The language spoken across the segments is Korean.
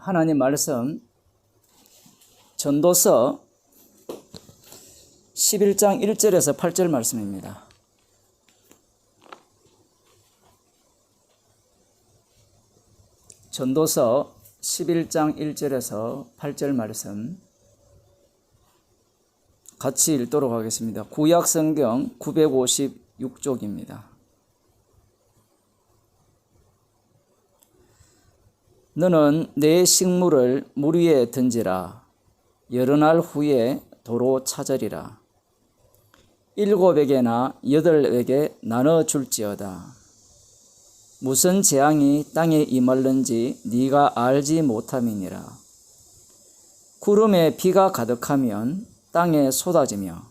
하나님 말씀 전도서 11장 1절에서 8절 말씀입니다. 전도서 11장 1절에서 8절 말씀 같이 읽도록 하겠습니다. 구약성경 956쪽입니다. 너는 내 식물을 물 위에 던지라. 여러 날 후에 도로 찾으리라. 7에게나 8에게 나눠줄지어다. 무슨 재앙이 땅에 임할는지 네가 알지 못함이니라. 구름에 비가 가득하면 땅에 쏟아지며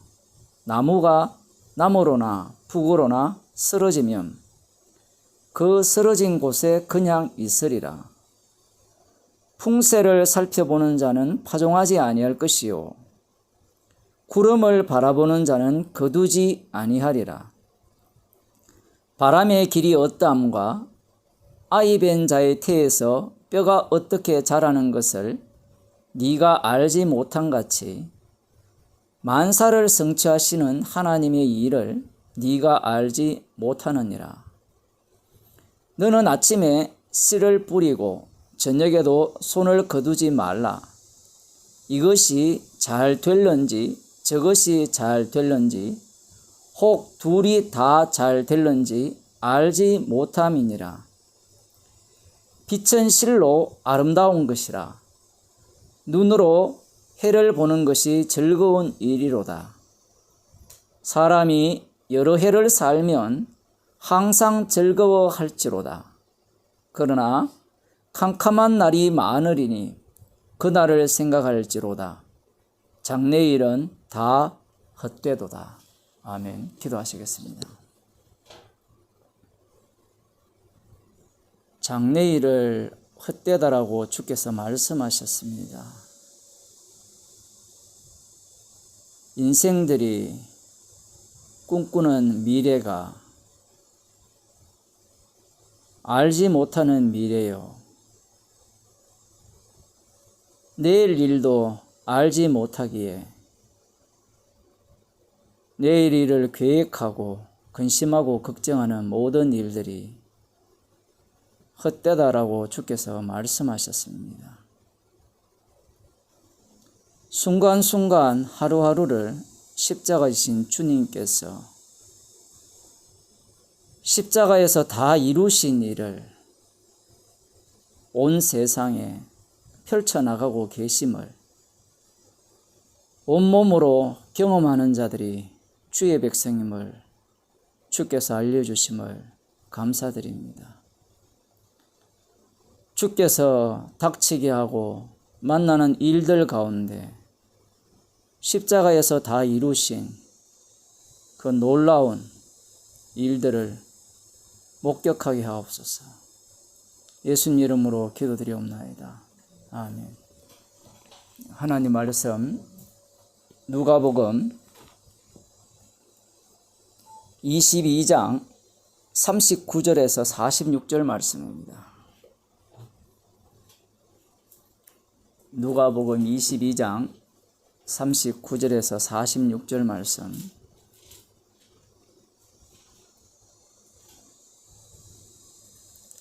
나무가 남으로나 북으로나 쓰러지면 그 쓰러진 곳에 그냥 있으리라. 풍세를 살펴보는 자는 파종하지 아니할 것이요 구름을 바라보는 자는 거두지 아니하리라. 바람의 길이 어떠함과 아이 벤 자의 태에서 뼈가 어떻게 자라는 것을 네가 알지 못한 같이 만사를 성취하시는 하나님의 일을 네가 알지 못하느니라. 너는 아침에 씨를 뿌리고 저녁에도 손을 거두지 말라. 이것이 잘 될런지 저것이 잘 될런지 혹 둘이 다 잘 될런지 알지 못함이니라. 빛은 실로 아름다운 것이라. 눈으로 해를 보는 것이 즐거운 일이로다. 사람이 여러 해를 살면 항상 즐거워할지로다. 그러나 캄캄한 날이 많으리니 그날을 생각할지로다. 장래일은 다 헛되도다. 아멘. 기도하시겠습니다. 장래일을 헛되다라고 주께서 말씀하셨습니다. 인생들이 꿈꾸는 미래가 알지 못하는 미래요. 내일 일도 알지 못하기에 내일 일을 계획하고 근심하고 걱정하는 모든 일들이 헛되다라고 주께서 말씀하셨습니다. 순간순간 하루하루를 십자가이신 주님께서 십자가에서 다 이루신 일을 온 세상에 펼쳐나가고 계심을 온몸으로 경험하는 자들이 주의 백성임을 주께서 알려주심을 감사드립니다. 주께서 닥치게 하고 만나는 일들 가운데 십자가에서 다 이루신 그 놀라운 일들을 목격하게 하옵소서. 예수님 이름으로 기도드리옵나이다. 아멘. 하나님 말씀 누가복음 22장 39절에서 46절 말씀입니다. 누가복음 22장 39절에서 46절 말씀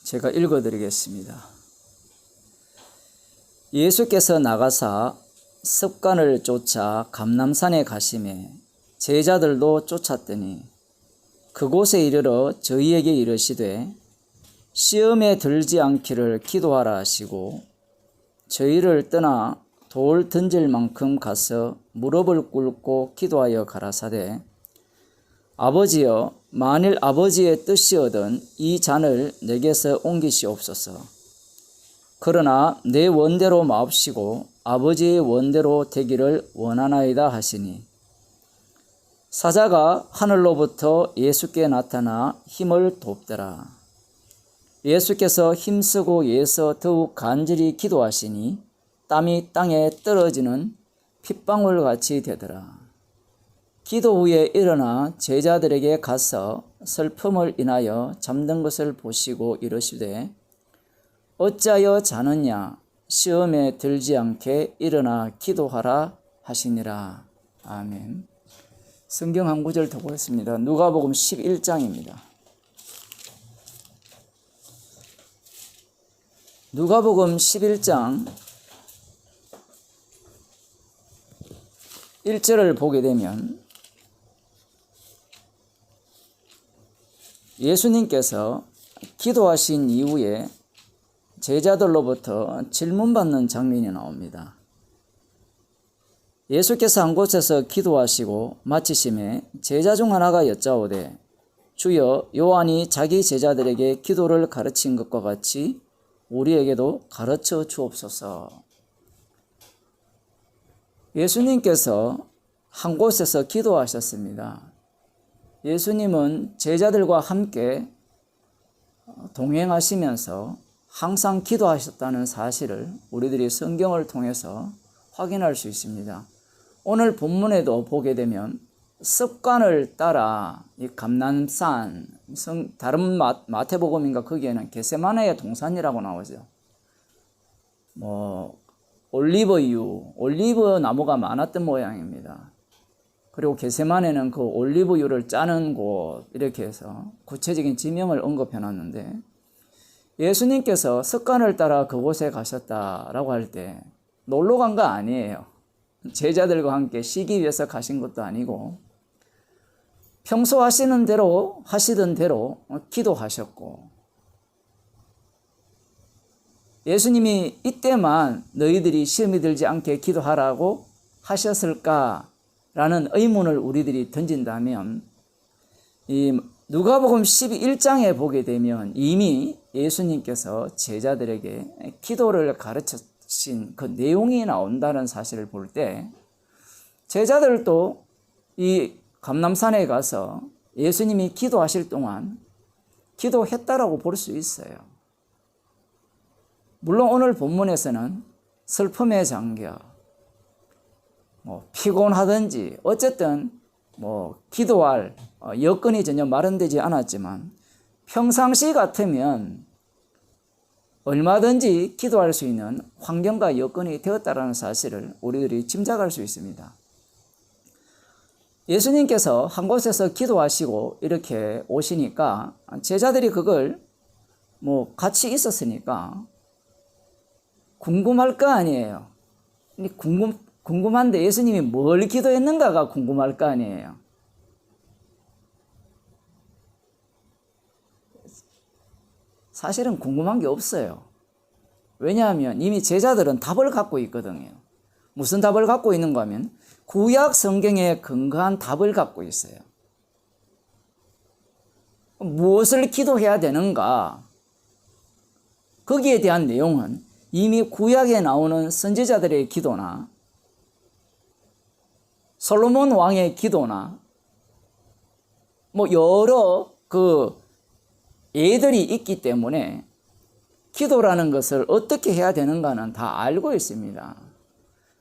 제가 읽어드리겠습니다. 예수께서 나가사 습관을 쫓아 감람산에 가시매 제자들도 쫓았더니 그곳에 이르러 저희에게 이르시되 시험에 들지 않기를 기도하라 하시고 저희를 떠나 돌 던질 만큼 가서 무릎을 꿇고 기도하여 가라사대 아버지여 만일 아버지의 뜻이거든 이 잔을 내게서 옮기시옵소서. 그러나 내 원대로 마옵시고 아버지의 원대로 되기를 원하나이다 하시니 사자가 하늘로부터 예수께 나타나 힘을 돕더라. 예수께서 힘쓰고 예서 더욱 간절히 기도하시니 땀이 땅에 떨어지는 핏방울 같이 되더라. 기도 후에 일어나 제자들에게 가서 슬픔을 인하여 잠든 것을 보시고 이르시되 어찌하여 자느냐 시험에 들지 않게 일어나 기도하라 하시니라. 아멘. 성경 한 구절 더 보겠습니다. 누가복음 11장입니다. 누가복음 11장 1절을 보게 되면 예수님께서 기도하신 이후에 제자들로부터 질문받는 장면이 나옵니다. 예수께서 한 곳에서 기도하시고 마치심에 제자 중 하나가 여짜오되 주여 요한이 자기 제자들에게 기도를 가르친 것과 같이 우리에게도 가르쳐 주옵소서. 예수님께서 한 곳에서 기도하셨습니다. 예수님은 제자들과 함께 동행하시면서 항상 기도하셨다는 사실을 우리들이 성경을 통해서 확인할 수 있습니다. 오늘 본문에도 보게 되면 습관을 따라 이 감람산, 다른 마태복음인가 거기에는 겟세마네의 동산이라고 나오죠. 올리브 나무가 많았던 모양입니다. 그리고 겟세마네는 그 올리브유를 짜는 곳, 이렇게 해서 구체적인 지명을 언급해 놨는데, 예수님께서 습관을 따라 그곳에 가셨다라고 할 때 놀러 간 거 아니에요. 제자들과 함께 쉬기 위해서 가신 것도 아니고 평소 하시던 대로 기도하셨고, 예수님이 이때만 너희들이 시험에 들지 않게 기도하라고 하셨을까라는 의문을 우리들이 던진다면, 이 누가복음 11장에 보게 되면 이미 예수님께서 제자들에게 기도를 가르치신 그 내용이 나온다는 사실을 볼 때, 제자들도 이 감람산에 가서 예수님이 기도하실 동안 기도했다라고 볼 수 있어요. 물론 오늘 본문에서는 슬픔에 잠겨 피곤하든지 어쨌든 기도할 여건이 전혀 마련되지 않았지만, 평상시 같으면 얼마든지 기도할 수 있는 환경과 여건이 되었다라는 사실을 우리들이 짐작할 수 있습니다. 예수님께서 한 곳에서 기도하시고 이렇게 오시니까 제자들이 그걸 같이 있었으니까 궁금할 거 아니에요. 궁금한데 예수님이 뭘 기도했는가가 궁금할 거 아니에요. 사실은 궁금한 게 없어요. 왜냐하면 이미 제자들은 답을 갖고 있거든요. 무슨 답을 갖고 있는가 하면 구약 성경에 근거한 답을 갖고 있어요. 무엇을 기도해야 되는가? 거기에 대한 내용은 이미 구약에 나오는 선지자들의 기도나 솔로몬 왕의 기도나 여러 예들이 있기 때문에 기도라는 것을 어떻게 해야 되는가는 다 알고 있습니다.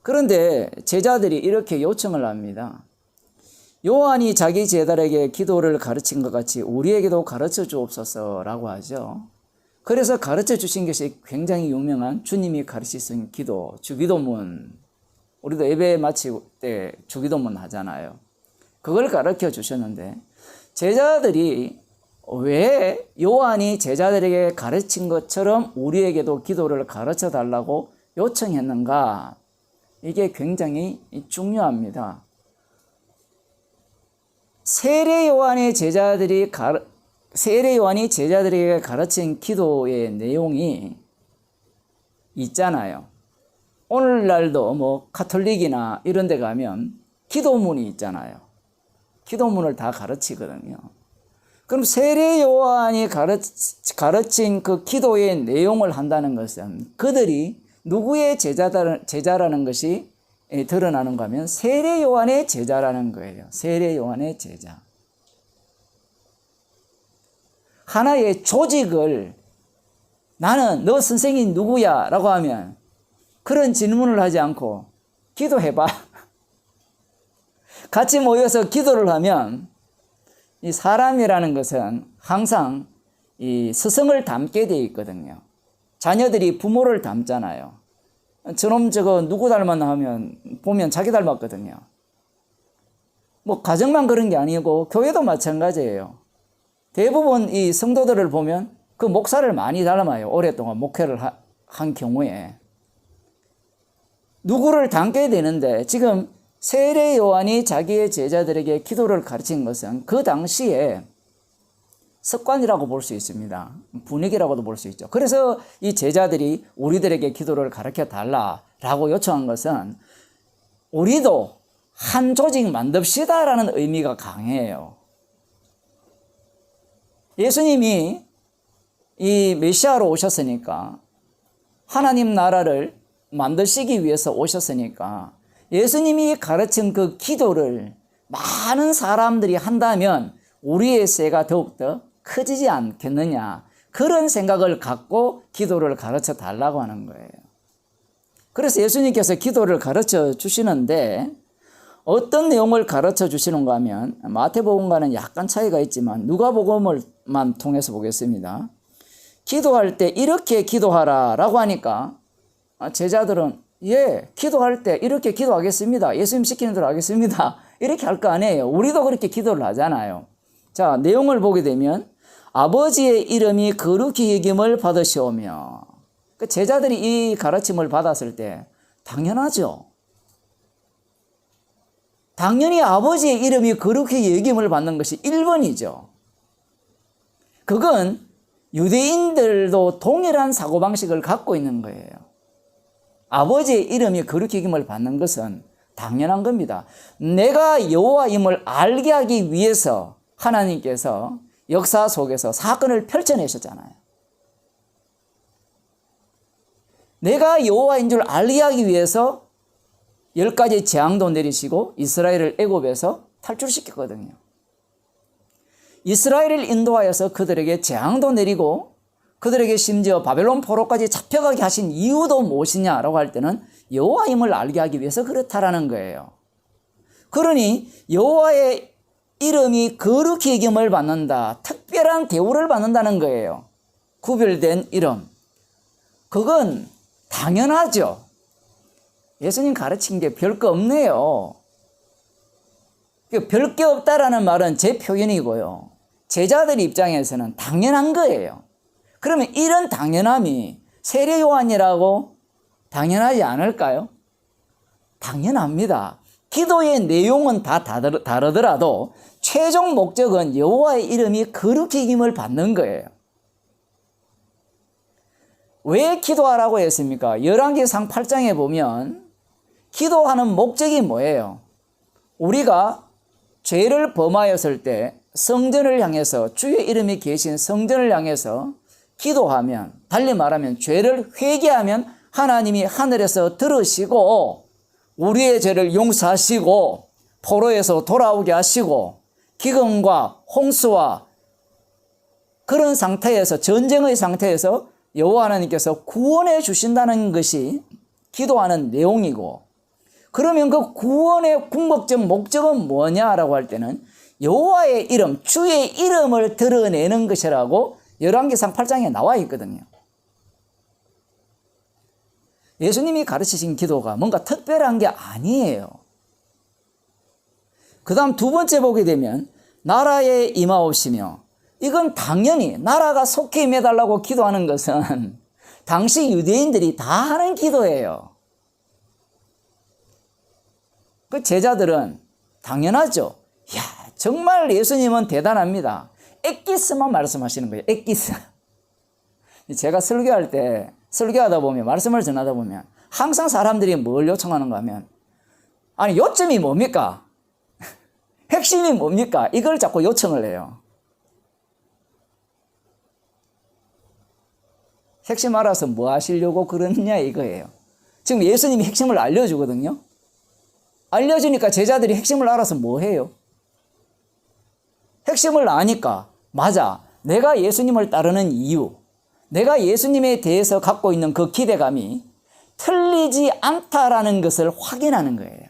그런데 제자들이 이렇게 요청을 합니다. 요한이 자기 제자들에게 기도를 가르친 것 같이 우리에게도 가르쳐 주옵소서라고 하죠. 그래서 가르쳐 주신 것이 굉장히 유명한 주님이 가르치신 기도, 주기도문. 우리도 예배 마칠 때 주기도문 하잖아요. 그걸 가르쳐 주셨는데, 제자들이 왜 요한이 제자들에게 가르친 것처럼 우리에게도 기도를 가르쳐 달라고 요청했는가? 이게 굉장히 중요합니다. 세례 요한이 제자들에게 가르친 기도의 내용이 있잖아요. 오늘날도 카톨릭이나 이런 데 가면 기도문이 있잖아요. 기도문을 다 가르치거든요. 그럼 세례 요한이 가르친 그 기도의 내용을 한다는 것은 그들이 누구의 제자라는 것이 드러나는가 하면 세례 요한의 제자라는 거예요. 세례 요한의 제자. 하나의 조직을 나는 너 선생님 누구야? 라고 하면 그런 질문을 하지 않고 기도해봐. 같이 모여서 기도를 하면 이 사람이라는 것은 항상 이 스승을 닮게 되어 있거든요. 자녀들이 부모를 닮잖아요. 저놈 저거 누구 닮았나 하면 보면 자기 닮았거든요. 뭐 가정만 그런 게 아니고 교회도 마찬가지예요. 대부분 이 성도들을 보면 그 목사를 많이 닮아요. 오랫동안 목회를 한 경우에. 누구를 닮게 되는데 지금 세례 요한이 자기의 제자들에게 기도를 가르친 것은 그 당시에 습관이라고 볼 수 있습니다. 분위기라고도 볼 수 있죠. 그래서 이 제자들이 우리들에게 기도를 가르쳐 달라라고 요청한 것은 우리도 한 조직 만듭시다라는 의미가 강해요. 예수님이 이 메시아로 오셨으니까, 하나님 나라를 만드시기 위해서 오셨으니까 예수님이 가르친 그 기도를 많은 사람들이 한다면 우리의 세가 더욱더 커지지 않겠느냐, 그런 생각을 갖고 기도를 가르쳐 달라고 하는 거예요. 그래서 예수님께서 기도를 가르쳐 주시는데 어떤 내용을 가르쳐 주시는가 하면 마태복음과는 약간 차이가 있지만 누가복음을만 통해서 보겠습니다. 기도할 때 이렇게 기도하라 라고 하니까 제자들은 예, 기도할 때 이렇게 기도하겠습니다. 예수님 시키는 대로 하겠습니다. 이렇게 할 거 아니에요. 우리도 그렇게 기도를 하잖아요. 자, 내용을 보게 되면 아버지의 이름이 거룩히 여김을 받으시오며, 그 제자들이 이 가르침을 받았을 때 당연하죠. 당연히 아버지의 이름이 거룩히 여김을 받는 것이 1번이죠. 그건 유대인들도 동일한 사고방식을 갖고 있는 거예요. 아버지의 이름이 거룩히 여김을 받는 것은 당연한 겁니다. 내가 여호와임을 알게 하기 위해서 하나님께서 역사 속에서 사건을 펼쳐내셨잖아요. 내가 여호와인 줄 알게 하기 위해서 10가지 재앙도 내리시고 이스라엘을 애굽에서 탈출시켰거든요. 이스라엘을 인도하여서 그들에게 재앙도 내리고 그들에게 심지어 바벨론 포로까지 잡혀가게 하신 이유도 무엇이냐라고 할 때는 여호와임을 알게 하기 위해서 그렇다라는 거예요. 그러니 여호와의 이름이 거룩히 여김을 받는다, 특별한 대우를 받는다는 거예요. 구별된 이름. 그건 당연하죠. 예수님 가르친 게 별거 없네요. 별게 없다라는 말은 제 표현이고요. 제자들 입장에서는 당연한 거예요. 그러면 이런 당연함이 세례 요한이라고 당연하지 않을까요? 당연합니다. 기도의 내용은 다 다르더라도 최종 목적은 여호와의 이름이 거룩히 여김을 받는 거예요. 왜 기도하라고 했습니까? 열왕기상 8장에 보면 기도하는 목적이 뭐예요? 우리가 죄를 범하였을 때 성전을 향해서, 주의 이름이 계신 성전을 향해서 기도하면, 달리 말하면 죄를 회개하면 하나님이 하늘에서 들으시고 우리의 죄를 용서하시고 포로에서 돌아오게 하시고 기근과 홍수와 그런 상태에서, 전쟁의 상태에서 여호와 하나님께서 구원해 주신다는 것이 기도하는 내용이고, 그러면 그 구원의 궁극적 목적은 뭐냐라고 할 때는 여호와의 이름, 주의 이름을 드러내는 것이라고 열왕기상 8장에 나와 있거든요. 예수님이 가르치신 기도가 뭔가 특별한 게 아니에요. 그 다음 두 번째 보게 되면 나라에 임하옵시며, 이건 당연히 나라가 속히 임해달라고 기도하는 것은 당시 유대인들이 다 하는 기도예요. 그 제자들은 당연하죠. 야, 정말 예수님은 대단합니다. 엑기스만 말씀하시는 거예요. 엑기스. 제가 설교하다 보면, 말씀을 전하다 보면 항상 사람들이 뭘 요청하는가 하면, 아니 요점이 뭡니까? 핵심이 뭡니까? 이걸 자꾸 요청을 해요. 핵심 알아서 뭐 하시려고 그러느냐 이거예요. 지금 예수님이 핵심을 알려주거든요. 알려주니까 제자들이 핵심을 알아서 뭐 해요? 핵심을 아니까, 맞아, 내가 예수님을 따르는 이유, 내가 예수님에 대해서 갖고 있는 그 기대감이 틀리지 않다라는 것을 확인하는 거예요.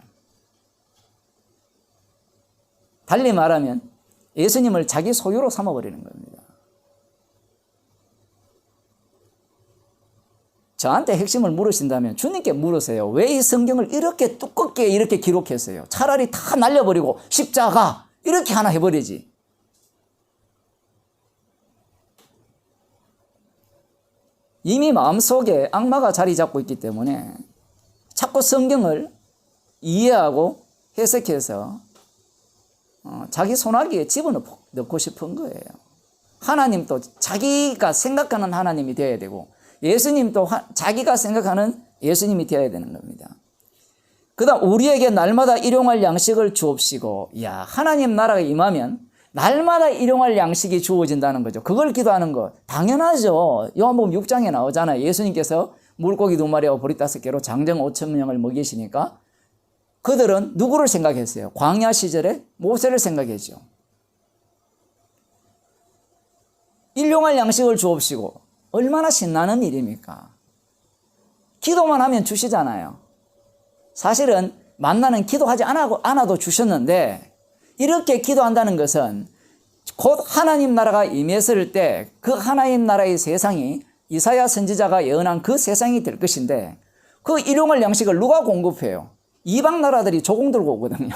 달리 말하면 예수님을 자기 소유로 삼아버리는 겁니다. 저한테 핵심을 물으신다면 주님께 물으세요. 왜 이 성경을 이렇게 두껍게 이렇게 기록했어요? 차라리 다 날려버리고 십자가 이렇게 하나 해버리지. 이미 마음속에 악마가 자리 잡고 있기 때문에 자꾸 성경을 이해하고 해석해서 자기 손아귀에 집어넣고 싶은 거예요. 하나님도 자기가 생각하는 하나님이 되어야 되고 예수님도 자기가 생각하는 예수님이 되어야 되는 겁니다. 그 다음 우리에게 날마다 일용할 양식을 주옵시고, 하나님 나라가 임하면 날마다 일용할 양식이 주어진다는 거죠. 그걸 기도하는 거 당연하죠. 요한복음 6장에 나오잖아요. 예수님께서 물고기 2마리와 보리 5개로 장정 5,000명을 먹이시니까 그들은 누구를 생각했어요? 광야 시절에 모세를 생각했죠. 일용할 양식을 주옵시고, 얼마나 신나는 일입니까? 기도만 하면 주시잖아요. 사실은 만나는 기도하지 않아도 주셨는데, 이렇게 기도한다는 것은 곧 하나님 나라가 임했을 때 그 하나님 나라의 세상이 이사야 선지자가 예언한 그 세상이 될 것인데, 그 일용할 양식을 누가 공급해요? 이방 나라들이 조공 들고 오거든요.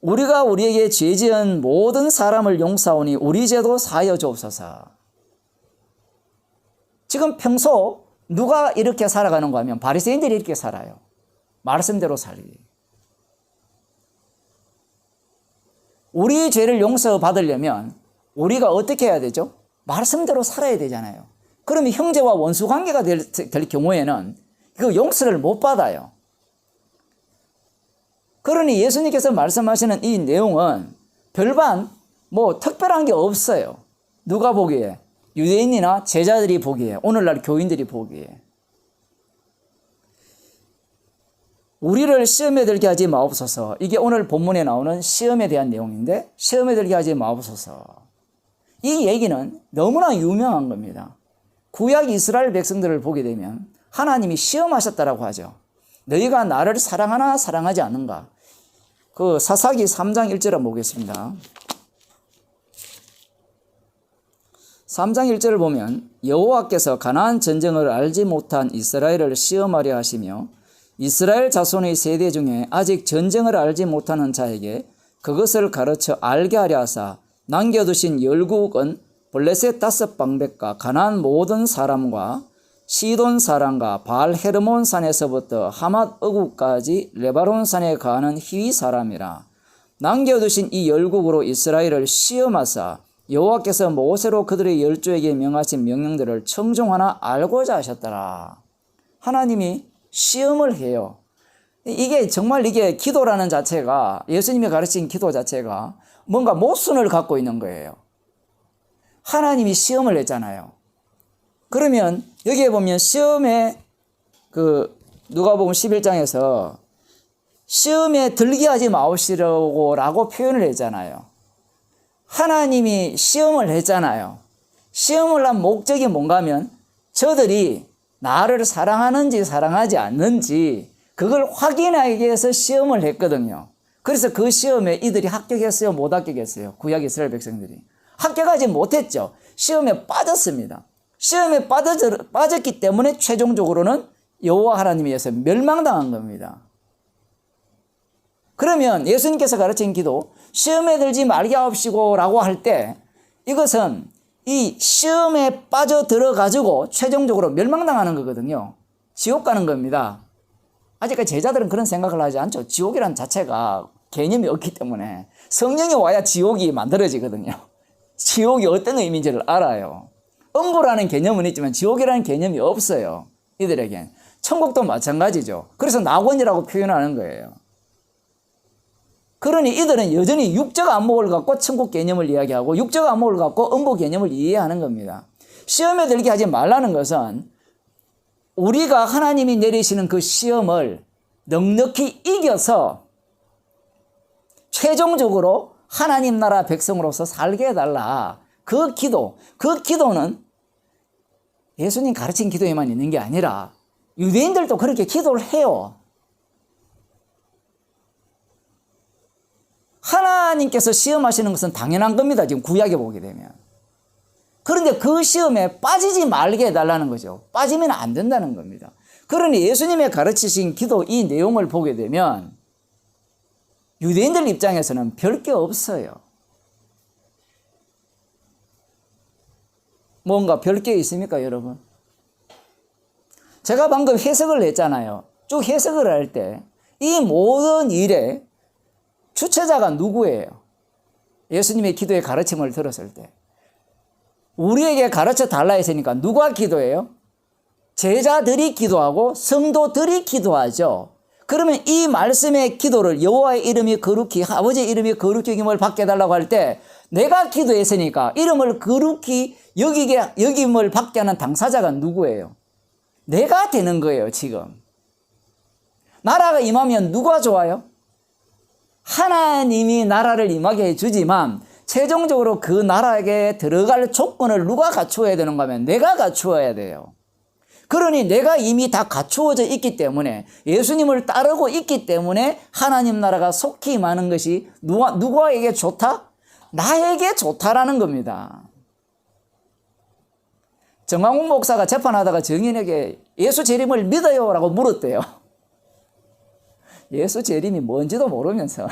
우리가 우리에게 죄 지은 모든 사람을 용서하오니 우리 죄도 사하여 주옵소서. 지금 평소 누가 이렇게 살아가는가 하면 바리새인들이 이렇게 살아요. 말씀대로 살기. 우리 죄를 용서받으려면 우리가 어떻게 해야 되죠? 말씀대로 살아야 되잖아요. 그러면 형제와 원수 관계가 될 경우에는 그 용서를 못 받아요. 그러니 예수님께서 말씀하시는 이 내용은 별반 특별한 게 없어요. 누가 보기에? 유대인이나 제자들이 보기에, 오늘날 교인들이 보기에. 우리를 시험에 들게 하지 마옵소서. 이게 오늘 본문에 나오는 시험에 대한 내용인데, 시험에 들게 하지 마옵소서. 이 얘기는 너무나 유명한 겁니다. 구약 이스라엘 백성들을 보게 되면 하나님이 시험하셨다라고 하죠. 너희가 나를 사랑하나 사랑하지 않는가? 그 사사기 3장 1절 한번 보겠습니다. 3장 1절을 보면 여호와께서 가나안 전쟁을 알지 못한 이스라엘을 시험하려 하시며 이스라엘 자손의 세대 중에 아직 전쟁을 알지 못하는 자에게 그것을 가르쳐 알게 하려 하사 남겨두신 열국은 블레셋 5방백과 가나안 모든 사람과 시돈 사람과 바알 헤르몬 산에서부터 하맛 어구까지 레바논 산에 가는 히위 사람이라. 남겨두신 이 열국으로 이스라엘을 시험하사 여호와께서 모세로 그들의 열조에게 명하신 명령들을 청종하나 알고자 하셨더라. 하나님이 시험을 해요. 이게 정말 이게 기도라는 자체가, 예수님이 가르친 기도 자체가 뭔가 모순을 갖고 있는 거예요. 하나님이 시험을 했잖아요. 그러면 여기에 보면 시험에 누가복음 11장에서 시험에 들게 하지 마옵시라고 표현을 했잖아요. 하나님이 시험을 했잖아요. 시험을 한 목적이 뭔가 하면 저들이 나를 사랑하는지 사랑하지 않는지 그걸 확인하기 위해서 시험을 했거든요. 그래서 그 시험에 이들이 합격했어요? 못 합격했어요? 구약 이스라엘 백성들이. 합격하지 못했죠. 시험에 빠졌습니다. 시험에 빠졌기 때문에 최종적으로는 여호와 하나님에 의해서 멸망당한 겁니다. 그러면 예수님께서 가르친 기도, 시험에 들지 말게 하옵시고 라고 할 때 이것은 이 시험에 빠져들어가지고 최종적으로 멸망당하는 거거든요. 지옥 가는 겁니다. 아직까지 제자들은 그런 생각을 하지 않죠. 지옥이란 자체가 개념이 없기 때문에 성령이 와야 지옥이 만들어지거든요. 지옥이 어떤 의미인지를 알아요. 음부라는 개념은 있지만 지옥이라는 개념이 없어요. 이들에겐. 천국도 마찬가지죠. 그래서 낙원이라고 표현하는 거예요. 그러니 이들은 여전히 육적 안목을 갖고 천국 개념을 이야기하고 육적 안목을 갖고 음부 개념을 이해하는 겁니다. 시험에 들게 하지 말라는 것은 우리가 하나님이 내리시는 그 시험을 넉넉히 이겨서 최종적으로 하나님 나라 백성으로서 살게 해달라. 그 기도는 예수님 가르친 기도에만 있는 게 아니라 유대인들도 그렇게 기도를 해요. 하나님께서 시험하시는 것은 당연한 겁니다. 지금 구약에 보게 되면. 그런데 그 시험에 빠지지 말게 해달라는 거죠. 빠지면 안 된다는 겁니다. 그러니 예수님의 가르치신 기도 이 내용을 보게 되면 유대인들 입장에서는 별 게 없어요. 뭔가 별 게 있습니까, 여러분? 제가 방금 해석을 했잖아요. 쭉 해석을 할 때 이 모든 일의 주체자가 누구예요? 예수님의 기도의 가르침을 들었을 때. 우리에게 가르쳐 달라 했으니까 누가 기도해요? 제자들이 기도하고 성도들이 기도하죠. 그러면 이 말씀의 기도를 여호와의 이름이 거룩히 아버지의 이름이 거룩히 여김을 받게 해달라고 할 때 내가 기도했으니까 이름을 거룩히 여김을 받게 하는 당사자가 누구예요? 내가 되는 거예요, 지금. 나라가 임하면 누가 좋아요? 하나님이 나라를 임하게 해주지만 최종적으로 그 나라에 들어갈 조건을 누가 갖추어야 되는가 하면 내가 갖추어야 돼요. 그러니 내가 이미 다 갖추어져 있기 때문에 예수님을 따르고 있기 때문에 하나님 나라가 속히 임하는 것이 누구에게 좋다? 나에게 좋다라는 겁니다. 정광훈 목사가 재판하다가 증인에게 예수 재림을 믿어요 라고 물었대요. 예수 재림이 뭔지도 모르면서.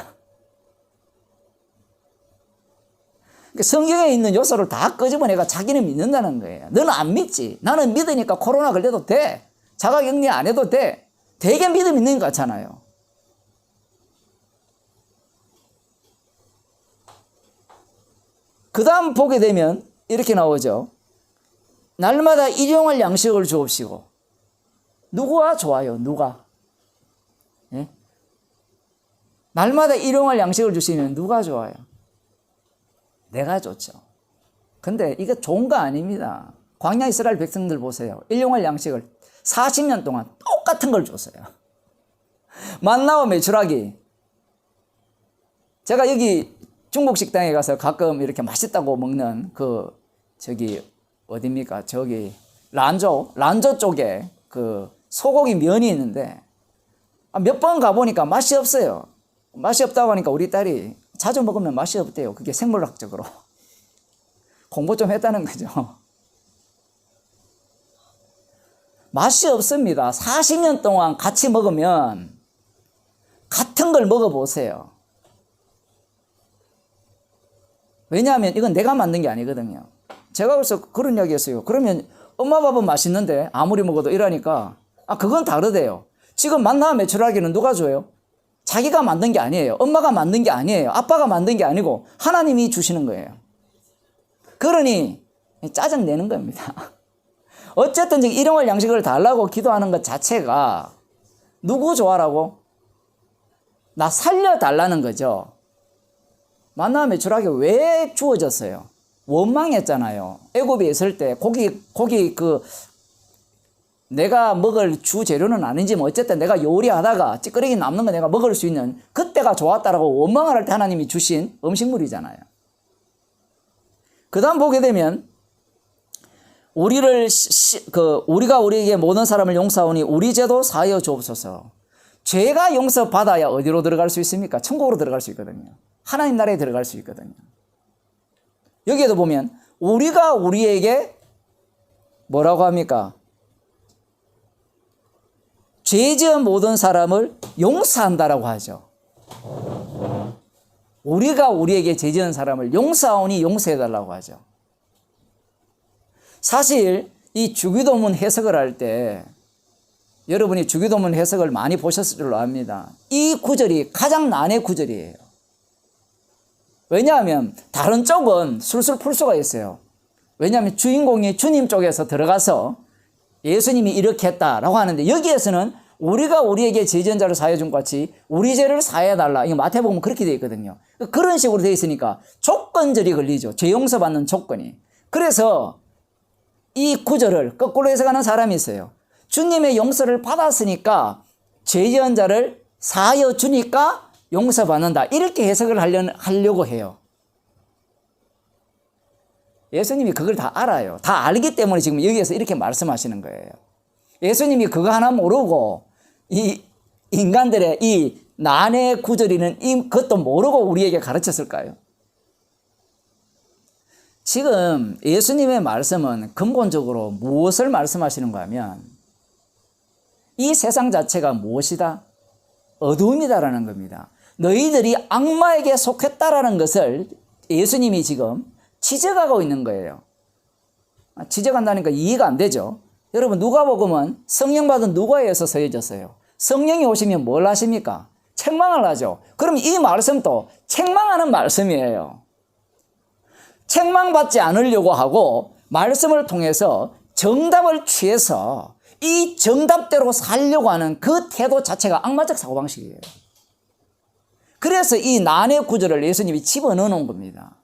성경에 있는 요소를 다 끄집어내가 자기는 믿는다는 거예요. 너는 안 믿지. 나는 믿으니까 코로나 걸려도 돼. 자가격리 안 해도 돼. 되게 믿음 있는 것 같잖아요. 그 다음 보게 되면 이렇게 나오죠. 날마다 일용할 양식을 주옵시고. 누구와 좋아요? 누가? 예? 날마다 일용할 양식을 주시면 누가 좋아요? 내가 좋죠. 근데 이게 좋은 거 아닙니다. 광야 이스라엘 백성들 보세요. 일용할 양식을 40년 동안 똑같은 걸 줬어요. 만나와 메추라기. 제가 여기 중국 식당에 가서 가끔 이렇게 맛있다고 먹는 어딥니까? 란조 쪽에 그 소고기 면이 있는데 몇 번 가보니까 맛이 없어요. 맛이 없다고 하니까 우리 딸이 자주 먹으면 맛이 없대요. 그게 생물학적으로. 공부 좀 했다는 거죠. 맛이 없습니다. 40년 동안 같이 먹으면 같은 걸 먹어보세요. 왜냐하면 이건 내가 만든 게 아니거든요. 제가 그래서 그런 이야기 했어요. 그러면 엄마 밥은 맛있는데 아무리 먹어도 이러니까 그건 다르대요. 지금 만나 메추라기는 누가 줘요? 자기가 만든 게 아니에요. 엄마가 만든 게 아니에요. 아빠가 만든 게 아니고 하나님이 주시는 거예요. 그러니 짜증내는 겁니다. 어쨌든 일용할 양식을 달라고 기도하는 것 자체가 누구 좋아라고? 나 살려달라는 거죠. 만나 메추라기 왜 주어졌어요? 원망했잖아요. 애굽에 있을 때 고기 내가 먹을 주 재료는 아니지만 어쨌든 내가 요리하다가 찌끄레기 남는 거 내가 먹을 수 있는 그때가 좋았다라고 원망을 할 때 하나님이 주신 음식물이잖아요. 그 다음 보게 되면 우리가 우리에게 모든 사람을 용서하오니 우리 죄도 사하여 주옵소서. 죄가 용서받아야 어디로 들어갈 수 있습니까? 천국으로 들어갈 수 있거든요. 하나님 나라에 들어갈 수 있거든요. 여기에도 보면 우리가 우리에게 뭐라고 합니까? 죄 지은 모든 사람을 용서한다라고 하죠. 우리가 우리에게 죄 지은 사람을 용서하오니 용서해달라고 하죠. 사실 이 주기도문 해석을 할 때 여러분이 주기도문 해석을 많이 보셨을 줄로 압니다. 이 구절이 가장 난의 구절이에요. 왜냐하면 다른 쪽은 술술 풀 수가 있어요. 왜냐하면 주인공이 주님 쪽에서 들어가서 예수님이 이렇게 했다라고 하는데 여기에서는 우리가 우리에게 죄 지은 자를 사하여 준 것 같이 우리 죄를 사해달라. 이거 마태복음 그렇게 되어 있거든요. 그런 식으로 되어 있으니까 조건절이 걸리죠. 죄 용서받는 조건이. 그래서 이 구절을 거꾸로 해석하는 사람이 있어요. 주님의 용서를 받았으니까 죄 지은 자를 사하여 주니까 용서받는다. 이렇게 해석을 하려고 해요. 예수님이 그걸 다 알아요. 다 알기 때문에 지금 여기에서 이렇게 말씀하시는 거예요. 예수님이 그거 하나 모르고 이 인간들의 이 난의 구절이는 그것도 모르고 우리에게 가르쳤을까요? 지금 예수님의 말씀은 근본적으로 무엇을 말씀하시는가 하면 이 세상 자체가 무엇이다? 어두움이다라는 겁니다. 너희들이 악마에게 속했다라는 것을 예수님이 지금 지적하고 있는 거예요. 지적한다니까 이해가 안 되죠. 여러분 누가복음은 성령 받은 누가에 의해서 서해졌어요. 성령이 오시면 뭘 하십니까? 책망을 하죠. 그럼 이 말씀도 책망하는 말씀이에요. 책망받지 않으려고 하고 말씀을 통해서 정답을 취해서 이 정답대로 살려고 하는 그 태도 자체가 악마적 사고방식이에요. 그래서 이 난의 구절을 예수님이 집어넣어 놓은 겁니다.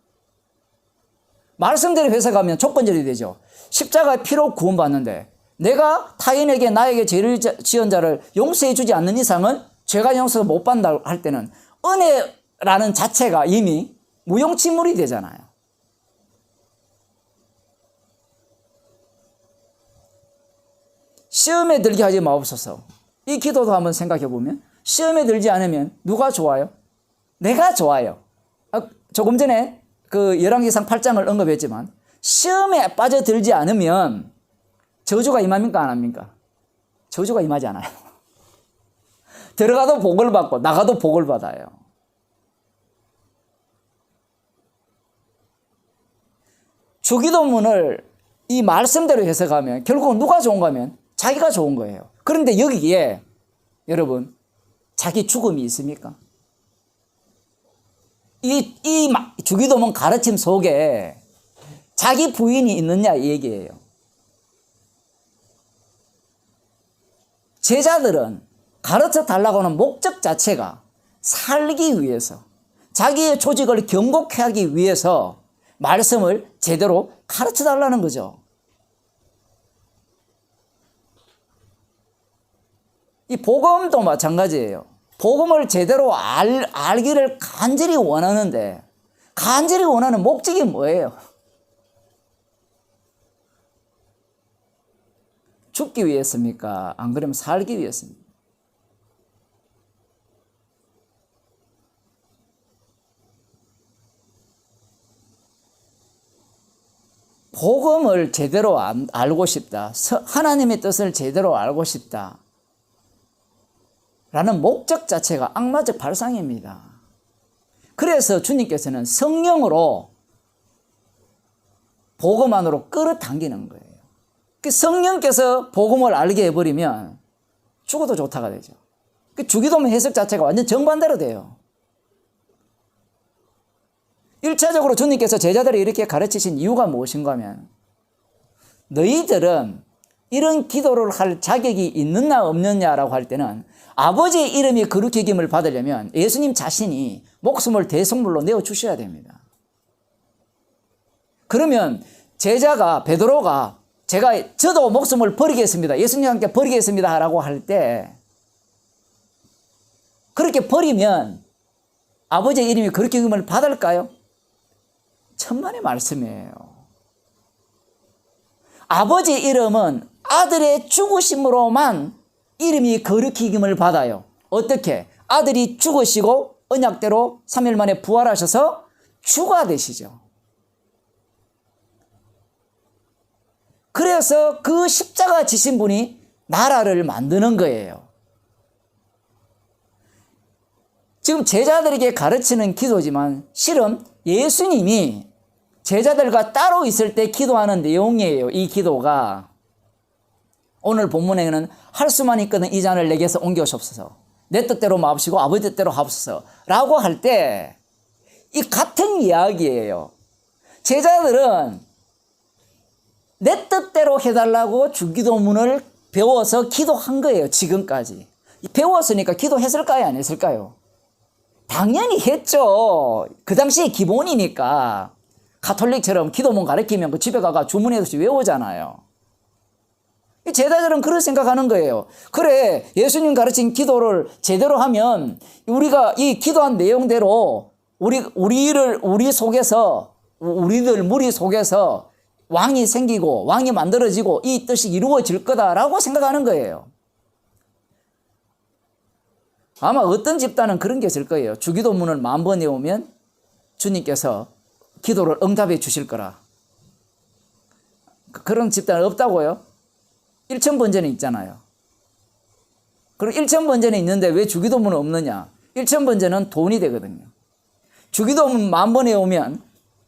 말씀대로 해석하면 조건절이 되죠. 십자가의 피로 구원받는데 내가 타인에게 나에게 죄를 지은 자를 용서해 주지 않는 이상은 죄가 용서 못 받는다 할 때는 은혜라는 자체가 이미 무용지물이 되잖아요. 시험에 들게 하지 마옵소서. 이 기도도 한번 생각해 보면 시험에 들지 않으면 누가 좋아요? 내가 좋아요. 조금 전에 그 열왕기상 8장을 언급했지만 시험에 빠져들지 않으면 저주가 임합니까 안 합니까? 저주가 임하지 않아요. 들어가도 복을 받고 나가도 복을 받아요. 주기도문을 이 말씀대로 해석하면 결국은 누가 좋은가 하면 자기가 좋은 거예요. 그런데 여기에 여러분 자기 죽음이 있습니까? 이 주기도문 가르침 속에 자기 부인이 있느냐 이 얘기예요. 제자들은 가르쳐 달라고 하는 목적 자체가 살기 위해서 자기의 조직을 견고케 하기 위해서 말씀을 제대로 가르쳐 달라는 거죠. 이 복음도 마찬가지예요. 복음을 제대로 알기를 간절히 원하는데 간절히 원하는 목적이 뭐예요? 죽기 위해서입니까? 안 그러면 살기 위해서입니까? 복음을 제대로 알고 싶다. 하나님의 뜻을 제대로 알고 싶다. 라는 목적 자체가 악마적 발상입니다. 그래서 주님께서는 성령으로 복음 안으로 끌어당기는 거예요. 성령께서 복음을 알게 해버리면 죽어도 좋다가 되죠. 주기도문 해석 자체가 완전 정반대로 돼요. 1차적으로 주님께서 제자들이 이렇게 가르치신 이유가 무엇인가 하면 너희들은 이런 기도를 할 자격이 있느냐 없느냐라고 할 때는 아버지의 이름이 거룩히 여김을 받으려면 예수님 자신이 목숨을 대속물로 내어주셔야 됩니다. 그러면 제자가 베드로가 저도 목숨을 버리겠습니다. 예수님과 함께 버리겠습니다 라고 할 때 그렇게 버리면 아버지의 이름이 거룩히 여김을 받을까요? 천만의 말씀이에요. 아버지의 이름은 아들의 죽으심으로만 이름이 거룩히 여김을 받아요. 어떻게? 아들이 죽으시고 언약대로 3일 만에 부활하셔서 주가 되시죠. 그래서 그 십자가 지신 분이 나라를 만드는 거예요. 지금 제자들에게 가르치는 기도지만 실은 예수님이 제자들과 따로 있을 때 기도하는 내용이에요. 이 기도가. 오늘 본문에는 할 수만 있거든 이 잔을 내게서 옮겨오시옵소서. 내 뜻대로 마옵시고 아버지 뜻대로 하옵소서 라고 할 때 이 같은 이야기예요. 제자들은 내 뜻대로 해달라고 주기도문을 배워서 기도한 거예요. 지금까지. 배웠으니까 기도했을까요? 안 했을까요? 당연히 했죠. 그 당시에 기본이니까. 가톨릭처럼 기도문 가르치면 그 집에 가가 주문해서 외우잖아요. 제자들은 그런 생각하는 거예요. 그래, 예수님 가르친 기도를 제대로 하면 우리가 이 기도한 내용대로 우리들 무리 속에서 왕이 생기고 왕이 만들어지고 이 뜻이 이루어질 거다라고 생각하는 거예요. 아마 어떤 집단은 그런 게 있을 거예요. 주기도문을 10,000번 외우면 주님께서 기도를 응답해 주실 거라. 그런 집단은 없다고요? 일천번제는 있잖아요. 그럼 일천번제는 있는데 왜 주기도문은 없느냐? 일천번제는 돈이 되거든요. 주기도문 10,000번에 오면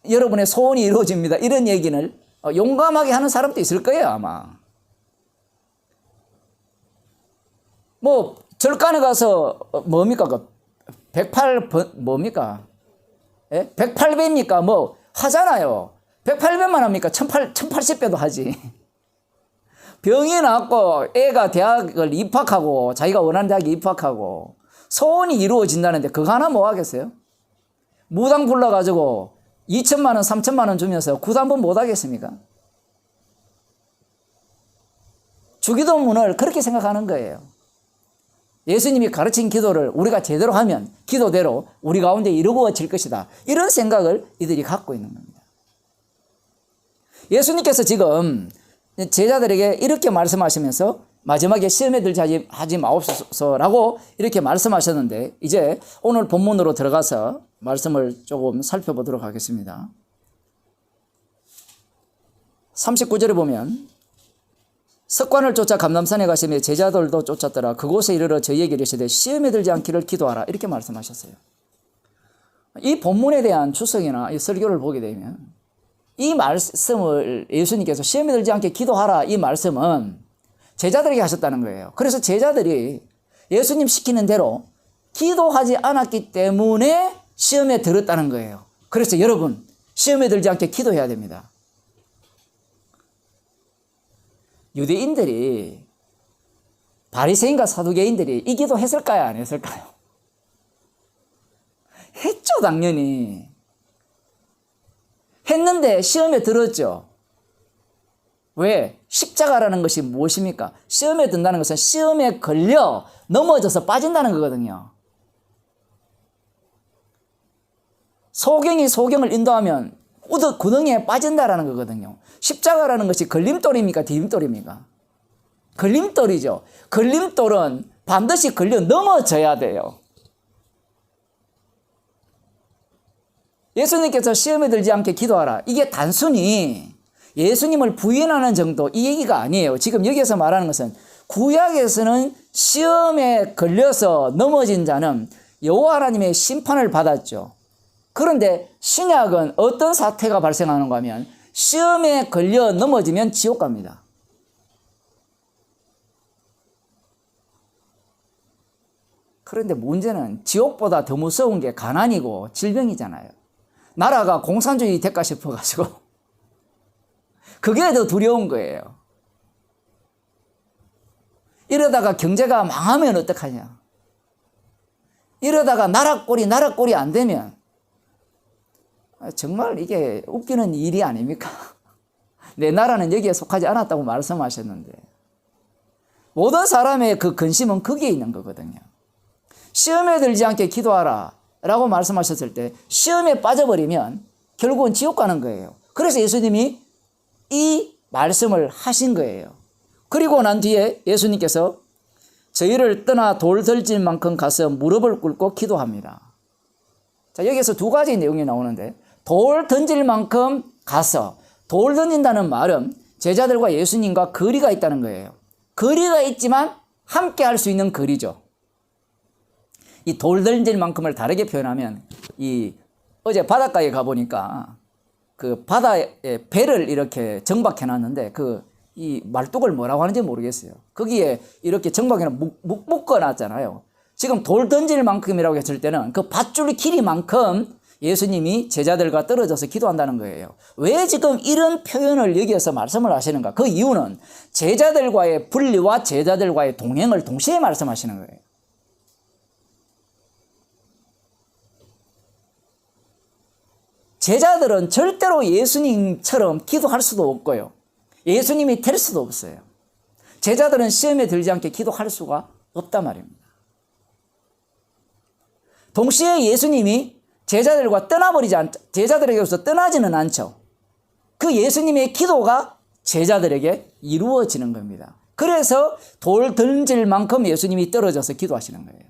여러분의 소원이 이루어집니다. 이런 얘기를 용감하게 하는 사람도 있을 거예요, 아마. 뭐 절간에 가서 뭡니까? 108번 뭡니까? 예? 108배입니까? 뭐 하잖아요. 108배만 합니까? 1080배도 하지. 병이 났고 애가 대학을 입학하고 자기가 원하는 대학에 입학하고 소원이 이루어진다는데 그거 하나 뭐 하겠어요? 무당 불러가지고 2천만 원, 3천만 원 주면서 구도 한번 못 하겠습니까? 주기도문을 그렇게 생각하는 거예요. 예수님이 가르친 기도를 우리가 제대로 하면 기도대로 우리 가운데 이루어질 것이다. 이런 생각을 이들이 갖고 있는 겁니다. 예수님께서 지금 제자들에게 이렇게 말씀하시면서 마지막에 시험에 들지 하지 마옵소서라고 이렇게 말씀하셨는데 이제 오늘 본문으로 들어가서 말씀을 조금 살펴보도록 하겠습니다. 39절에 보면 석관을 쫓아 감람산에 가시며 제자들도 쫓았더라. 그곳에 이르러 저희에게 이르시되 시험에 들지 않기를 기도하라. 이렇게 말씀하셨어요. 이 본문에 대한 추석이나 이 설교를 보게 되면 이 말씀을 예수님께서 시험에 들지 않게 기도하라 이 말씀은 제자들에게 하셨다는 거예요. 그래서 제자들이 예수님 시키는 대로 기도하지 않았기 때문에 시험에 들었다는 거예요. 그래서 여러분 시험에 들지 않게 기도해야 됩니다. 유대인들이 바리새인과 사두개인들이 이 기도 했을까요? 안 했을까요? 했죠, 당연히. 했는데 시험에 들었죠. 왜? 십자가라는 것이 무엇입니까? 시험에 든다는 것은 시험에 걸려 넘어져서 빠진다는 거거든요. 소경이 소경을 인도하면 구덩이에 빠진다라는 거거든요. 십자가라는 것이 걸림돌입니까? 디딤돌입니까? 걸림돌이죠. 걸림돌은 반드시 걸려 넘어져야 돼요. 예수님께서 시험에 들지 않게 기도하라. 이게 단순히 예수님을 부인하는 정도 이 얘기가 아니에요. 지금 여기서 말하는 것은 구약에서는 시험에 걸려서 넘어진 자는 여호와 하나님의 심판을 받았죠. 그런데 신약은 어떤 사태가 발생하는가 하면 시험에 걸려 넘어지면 지옥 갑니다. 그런데 문제는 지옥보다 더 무서운 게 가난이고 질병이잖아요. 나라가 공산주의 될까 싶어가지고 그게 더 두려운 거예요. 이러다가 경제가 망하면 어떡하냐. 이러다가 나라 꼴이 안 되면 정말 이게 웃기는 일이 아닙니까? 내 나라는 여기에 속하지 않았다고 말씀하셨는데 모든 사람의 그 근심은 거기에 있는 거거든요. 시험에 들지 않게 기도하라 라고 말씀하셨을 때 시험에 빠져버리면 결국은 지옥 가는 거예요. 그래서 예수님이 이 말씀을 하신 거예요. 그리고 난 뒤에 예수님께서 저희를 떠나 돌 던질 만큼 가서 무릎을 꿇고 기도합니다. 자, 여기서 두 가지 내용이 나오는데 돌 던질 만큼 가서 돌 던진다는 말은 제자들과 예수님과 거리가 있다는 거예요. 거리가 있지만 함께 할 수 있는 거리죠. 이 돌 던질 만큼을 다르게 표현하면 어제 바닷가에 가보니까 그 바다에 배를 이렇게 정박해 놨는데 이 말뚝을 뭐라고 하는지 모르겠어요. 거기에 이렇게 정박해 묶어 놨잖아요. 지금 돌 던질 만큼이라고 했을 때는 그 밧줄 길이만큼 예수님이 제자들과 떨어져서 기도한다는 거예요. 왜 지금 이런 표현을 여기에서 말씀을 하시는가? 그 이유는 제자들과의 분리와 제자들과의 동행을 동시에 말씀하시는 거예요. 제자들은 절대로 예수님처럼 기도할 수도 없고요. 예수님이 될 수도 없어요. 제자들은 시험에 들지 않게 기도할 수가 없단 말입니다. 동시에 예수님이 제자들에게서 떠나지는 않죠. 그 예수님의 기도가 제자들에게 이루어지는 겁니다. 그래서 돌 던질 만큼 예수님이 떨어져서 기도하시는 거예요.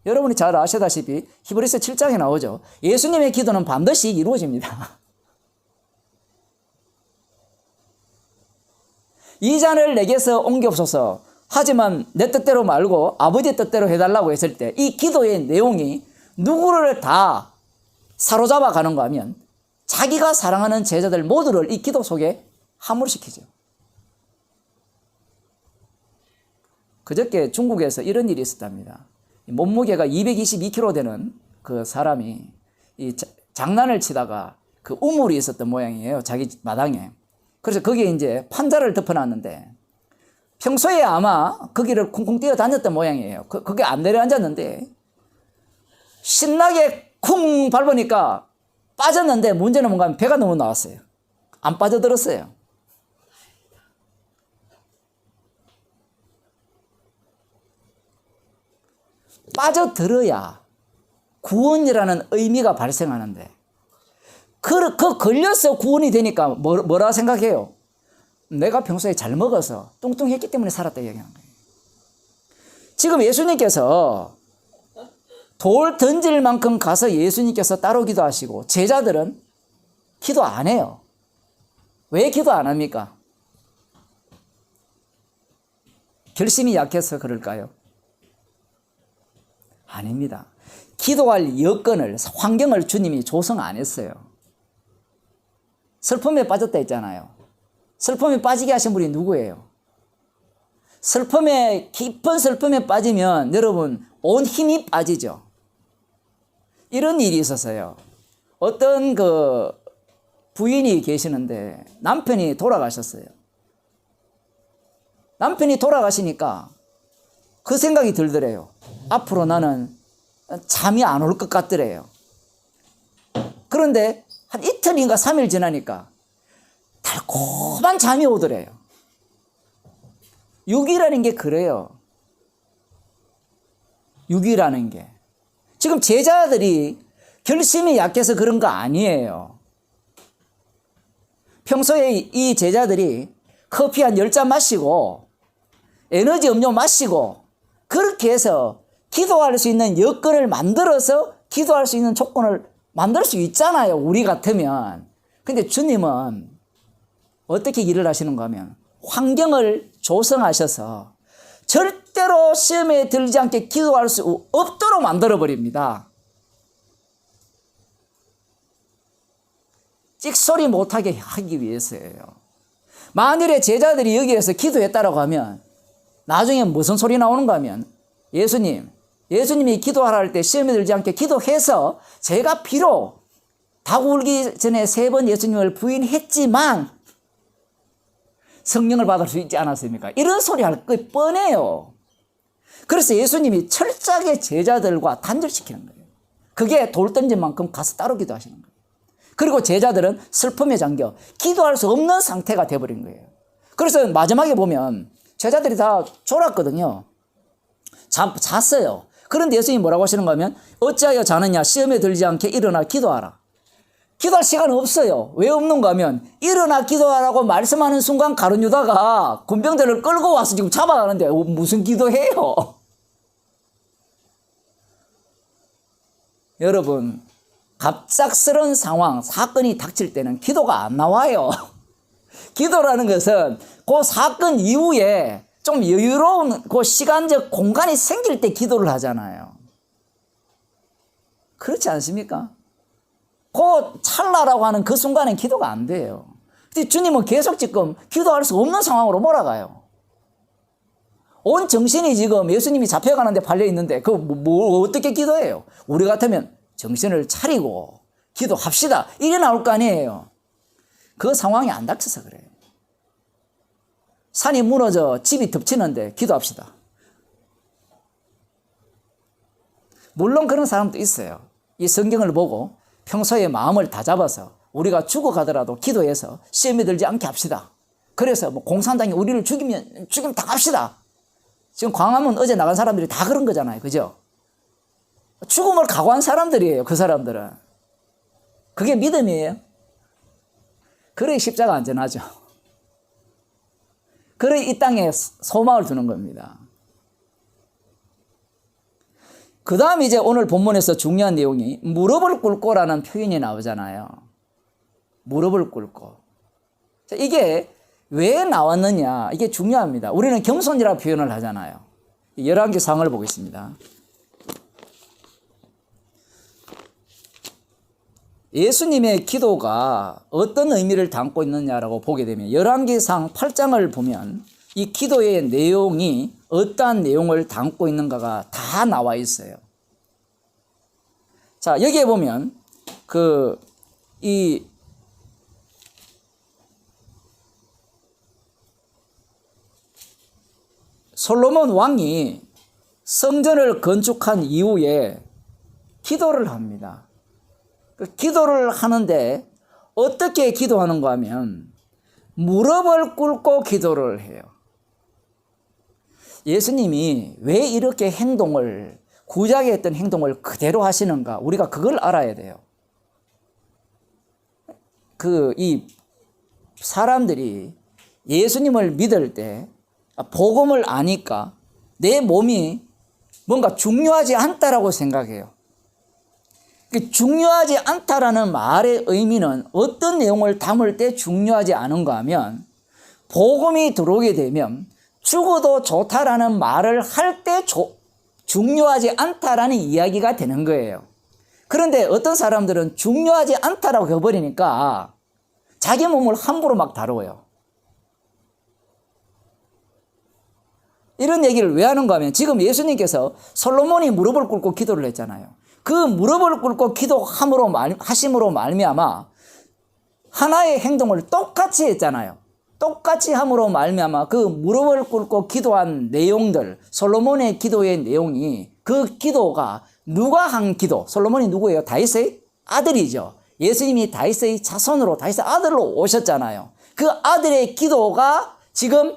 여러분이 잘 아시다시피 히브리서 7장에 나오죠. 예수님의 기도는 반드시 이루어집니다. 이 잔을 내게서 옮겨옵소서. 하지만 내 뜻대로 말고 아버지 뜻대로 해달라고 했을 때 이 기도의 내용이 누구를 다 사로잡아 가는가 하면 자기가 사랑하는 제자들 모두를 이 기도 속에 함몰시키죠. 그저께 중국에서 이런 일이 있었답니다. 몸무게가 222kg 되는 그 사람이 이 장난을 치다가 그 우물이 있었던 모양이에요. 자기 마당에. 그래서 거기에 이제 판자를 덮어놨는데 평소에 아마 거기를 쿵쿵 뛰어다녔던 모양이에요. 거기 안 내려앉았는데 신나게 쿵 밟으니까 빠졌는데 문제는 뭔가 하면 배가 너무 나왔어요. 안 빠져들었어요. 빠져들어야 구원이라는 의미가 발생하는데 그 걸려서 구원이 되니까 뭐라 생각해요? 내가 평소에 잘 먹어서 뚱뚱했기 때문에 살았다 얘기하는 거예요. 지금 예수님께서 돌 던질 만큼 가서 예수님께서 따로 기도하시고 제자들은 기도 안 해요. 왜 기도 안 합니까? 결심이 약해서 그럴까요? 아닙니다. 기도할 여건을, 환경을 주님이 조성 안 했어요. 슬픔에 빠졌다 했잖아요. 슬픔에 빠지게 하신 분이 누구예요? 깊은 슬픔에 빠지면 여러분 온 힘이 빠지죠. 이런 일이 있었어요. 어떤 그 부인이 계시는데 남편이 돌아가셨어요. 남편이 돌아가시니까 그 생각이 들더래요. 앞으로 나는 잠이 안 올 것 같더래요. 그런데 한 이틀인가 3일 지나니까 달콤한 잠이 오더래요. 육이라는 게 그래요. 육이라는 게. 지금 제자들이 결심이 약해서 그런 거 아니에요. 평소에 이 제자들이 커피 한 10잔 마시고 에너지 음료 마시고 그렇게 해서 기도할 수 있는 여건을 만들어서 기도할 수 있는 조건을 만들 수 있잖아요. 우리 같으면. 근데 주님은 어떻게 일을 하시는가 하면 환경을 조성하셔서 절대로 시험에 들지 않게 기도할 수 없도록 만들어버립니다. 찍소리 못하게 하기 위해서예요. 만일에 제자들이 여기에서 기도했다라고 하면 나중에 무슨 소리 나오는가 하면 예수님이 기도하라 할 때 시험에 들지 않게 기도해서 제가 비록 닭 울기 전에 3번 예수님을 부인했지만 성령을 받을 수 있지 않았습니까? 이런 소리 할 거 뻔해요. 그래서 예수님이 철저하게 제자들과 단절시키는 거예요. 그게 돌 던진 만큼 가서 따로 기도하시는 거예요. 그리고 제자들은 슬픔에 잠겨 기도할 수 없는 상태가 돼버린 거예요. 그래서 마지막에 보면 제자들이 다 졸았거든요. 잤어요. 그런데 예수님이 뭐라고 하시는가 하면 어찌하여 자느냐 시험에 들지 않게 일어나 기도하라. 기도할 시간 없어요. 왜 없는가 하면 일어나 기도하라고 말씀하는 순간 가룟 유다가 군병들을 끌고 와서 지금 잡아가는데 무슨 기도해요? 여러분 갑작스러운 상황, 사건이 닥칠 때는 기도가 안 나와요. 기도라는 것은 그 사건 이후에 좀 여유로운 그 시간적 공간이 생길 때 기도를 하잖아요. 그렇지 않습니까? 그 찰나라고 하는 그 순간엔 기도가 안 돼요. 근데 주님은 계속 지금 기도할 수 없는 상황으로 몰아가요. 온 정신이 지금 예수님이 잡혀가는데 팔려 있는데 어떻게 기도해요? 우리 같으면 정신을 차리고 기도합시다. 이게 나올 거 아니에요. 그 상황이 안 닥쳐서 그래요. 산이 무너져 집이 덮치는데 기도합시다. 물론 그런 사람도 있어요. 이 성경을 보고 평소에 마음을 다 잡아서 우리가 죽어가더라도 기도해서 시험에 들지 않게 합시다. 그래서 뭐 공산당이 우리를 죽이면 당합시다. 지금 광화문 어제 나간 사람들이 다 그런 거잖아요. 그죠? 죽음을 각오한 사람들이에요. 그 사람들은. 그게 믿음이에요. 그래 십자가 안전하죠. 그래 이 땅에 소망을 두는 겁니다. 그 다음 이제 오늘 본문에서 중요한 내용이 무릎을 꿇고라는 표현이 나오잖아요. 무릎을 꿇고. 자, 이게 왜 나왔느냐, 이게 중요합니다. 우리는 겸손이라고 표현을 하잖아요. 열왕기상을 보겠습니다. 예수님의 기도가 어떤 의미를 담고 있느냐라고 보게 되면 열왕기상 8장을 보면 이 기도의 내용이 어떠한 내용을 담고 있는가가 다 나와 있어요. 자, 여기에 보면 이 솔로몬 왕이 성전을 건축한 이후에 기도를 합니다. 기도를 하는데 어떻게 기도하는가 하면 무릎을 꿇고 기도를 해요. 예수님이 왜 이렇게 행동을, 구약에 했던 행동을 그대로 하시는가, 우리가 그걸 알아야 돼요. 이 사람들이 예수님을 믿을 때 복음을 아니까 내 몸이 뭔가 중요하지 않다라고 생각해요. 중요하지 않다라는 말의 의미는 어떤 내용을 담을 때 중요하지 않은가 하면 복음이 들어오게 되면 죽어도 좋다라는 말을 할 때 중요하지 않다라는 이야기가 되는 거예요. 그런데 어떤 사람들은 중요하지 않다라고 해버리니까 자기 몸을 함부로 막 다루어요. 이런 얘기를 왜 하는가 하면 지금 예수님께서 솔로몬이 무릎을 꿇고 기도를 했잖아요. 그 무릎을 꿇고 하심으로 말미암아 하나의 행동을 똑같이 했잖아요. 똑같이 함으로 말미암아 그 무릎을 꿇고 기도한 내용들, 솔로몬의 기도의 내용이, 그 기도가 누가 한 기도? 솔로몬이 누구예요? 다윗의 아들이죠. 예수님이 다윗의 자손으로, 다윗의 아들로 오셨잖아요. 그 아들의 기도가 지금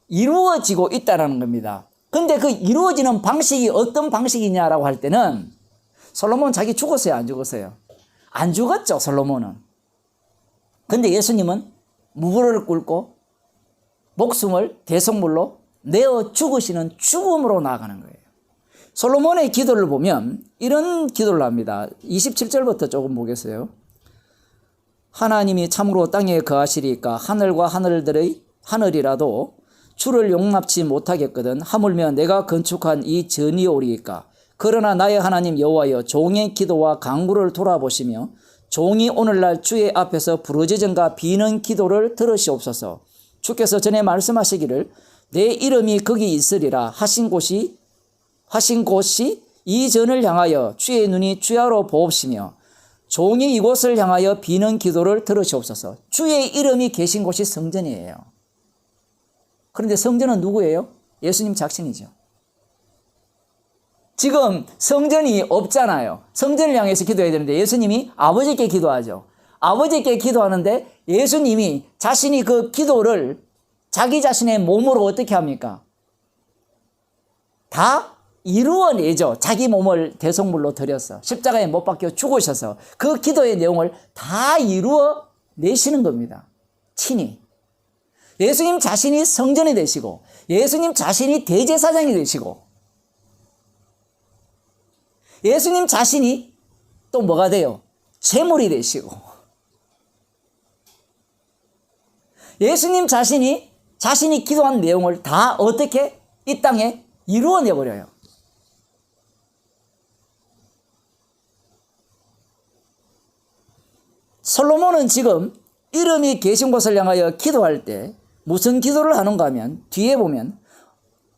이루어지고 있다는 겁니다. 근데 그 이루어지는 방식이 어떤 방식이냐라고 할 때는 솔로몬 자기 죽었어요? 안 죽었어요? 안 죽었죠, 솔로몬은. 근데 예수님은 무릎을 꿇고 목숨을 대속물로 내어 죽으시는 죽음으로 나아가는 거예요. 솔로몬의 기도를 보면 이런 기도를 합니다. 27절부터 조금 보겠어요. 하나님이 참으로 땅에 거하시리까 하늘과 하늘이라도 주를 용납치 못하겠거든. 하물며 내가 건축한 이 전이 오리이까. 그러나 나의 하나님 여호와여, 종의 기도와 간구를 돌아보시며 종이 오늘날 주의 앞에서 부르짖음과 비는 기도를 들으시옵소서. 주께서 전에 말씀하시기를 내 이름이 거기 있으리라 하신 곳이 이 전을 향하여 주의 눈이 주야로 보옵시며 종이 이곳을 향하여 비는 기도를 들으시옵소서. 주의 이름이 계신 곳이 성전이에요. 그런데 성전은 누구예요? 예수님 자신이죠. 지금 성전이 없잖아요. 성전을 향해서 기도해야 되는데 예수님이 아버지께 기도하죠. 아버지께 기도하는데 예수님이 자신이 그 기도를 자기 자신의 몸으로 어떻게 합니까? 다 이루어내죠. 자기 몸을 대속물로 드려서 십자가에 못 박혀 죽으셔서 그 기도의 내용을 다 이루어내시는 겁니다. 친히. 예수님 자신이 성전이 되시고 예수님 자신이 대제사장이 되시고 예수님 자신이 또 뭐가 돼요? 제물이 되시고 예수님 자신이 기도한 내용을 다 어떻게 이 땅에 이루어내버려요. 솔로몬은 지금 이름이 계신 곳을 향하여 기도할 때 무슨 기도를 하는가 하면 뒤에 보면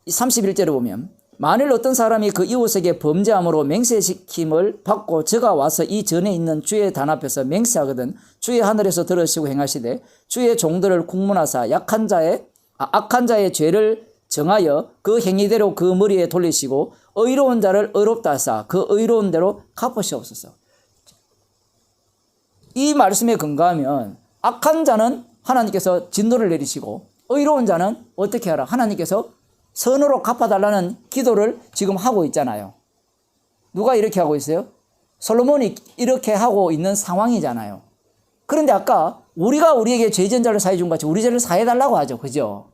31절에 보면 만일 어떤 사람이 그 이웃에게 범죄함으로 맹세시킴을 받고 저가 와서 이 전에 있는 주의 단 앞에서 맹세하거든 주의 하늘에서 들으시고 행하시되 주의 종들을 국문하사 악한 자의 죄를 정하여 그 행위대로 그 머리에 돌리시고 의로운 자를 의롭다 하사 그 의로운 대로 갚으시옵소서. 이 말씀에 근거하면 악한 자는 하나님께서 진노를 내리시고 의로운 자는 어떻게 하라? 하나님께서 선으로 갚아달라는 기도를 지금 하고 있잖아요. 누가 이렇게 하고 있어요? 솔로몬이 이렇게 하고 있는 상황이잖아요. 그런데 아까 우리가 우리에게 죄 지은 자를 사해 준 같이 우리 죄를 사해달라고 하죠. 그죠?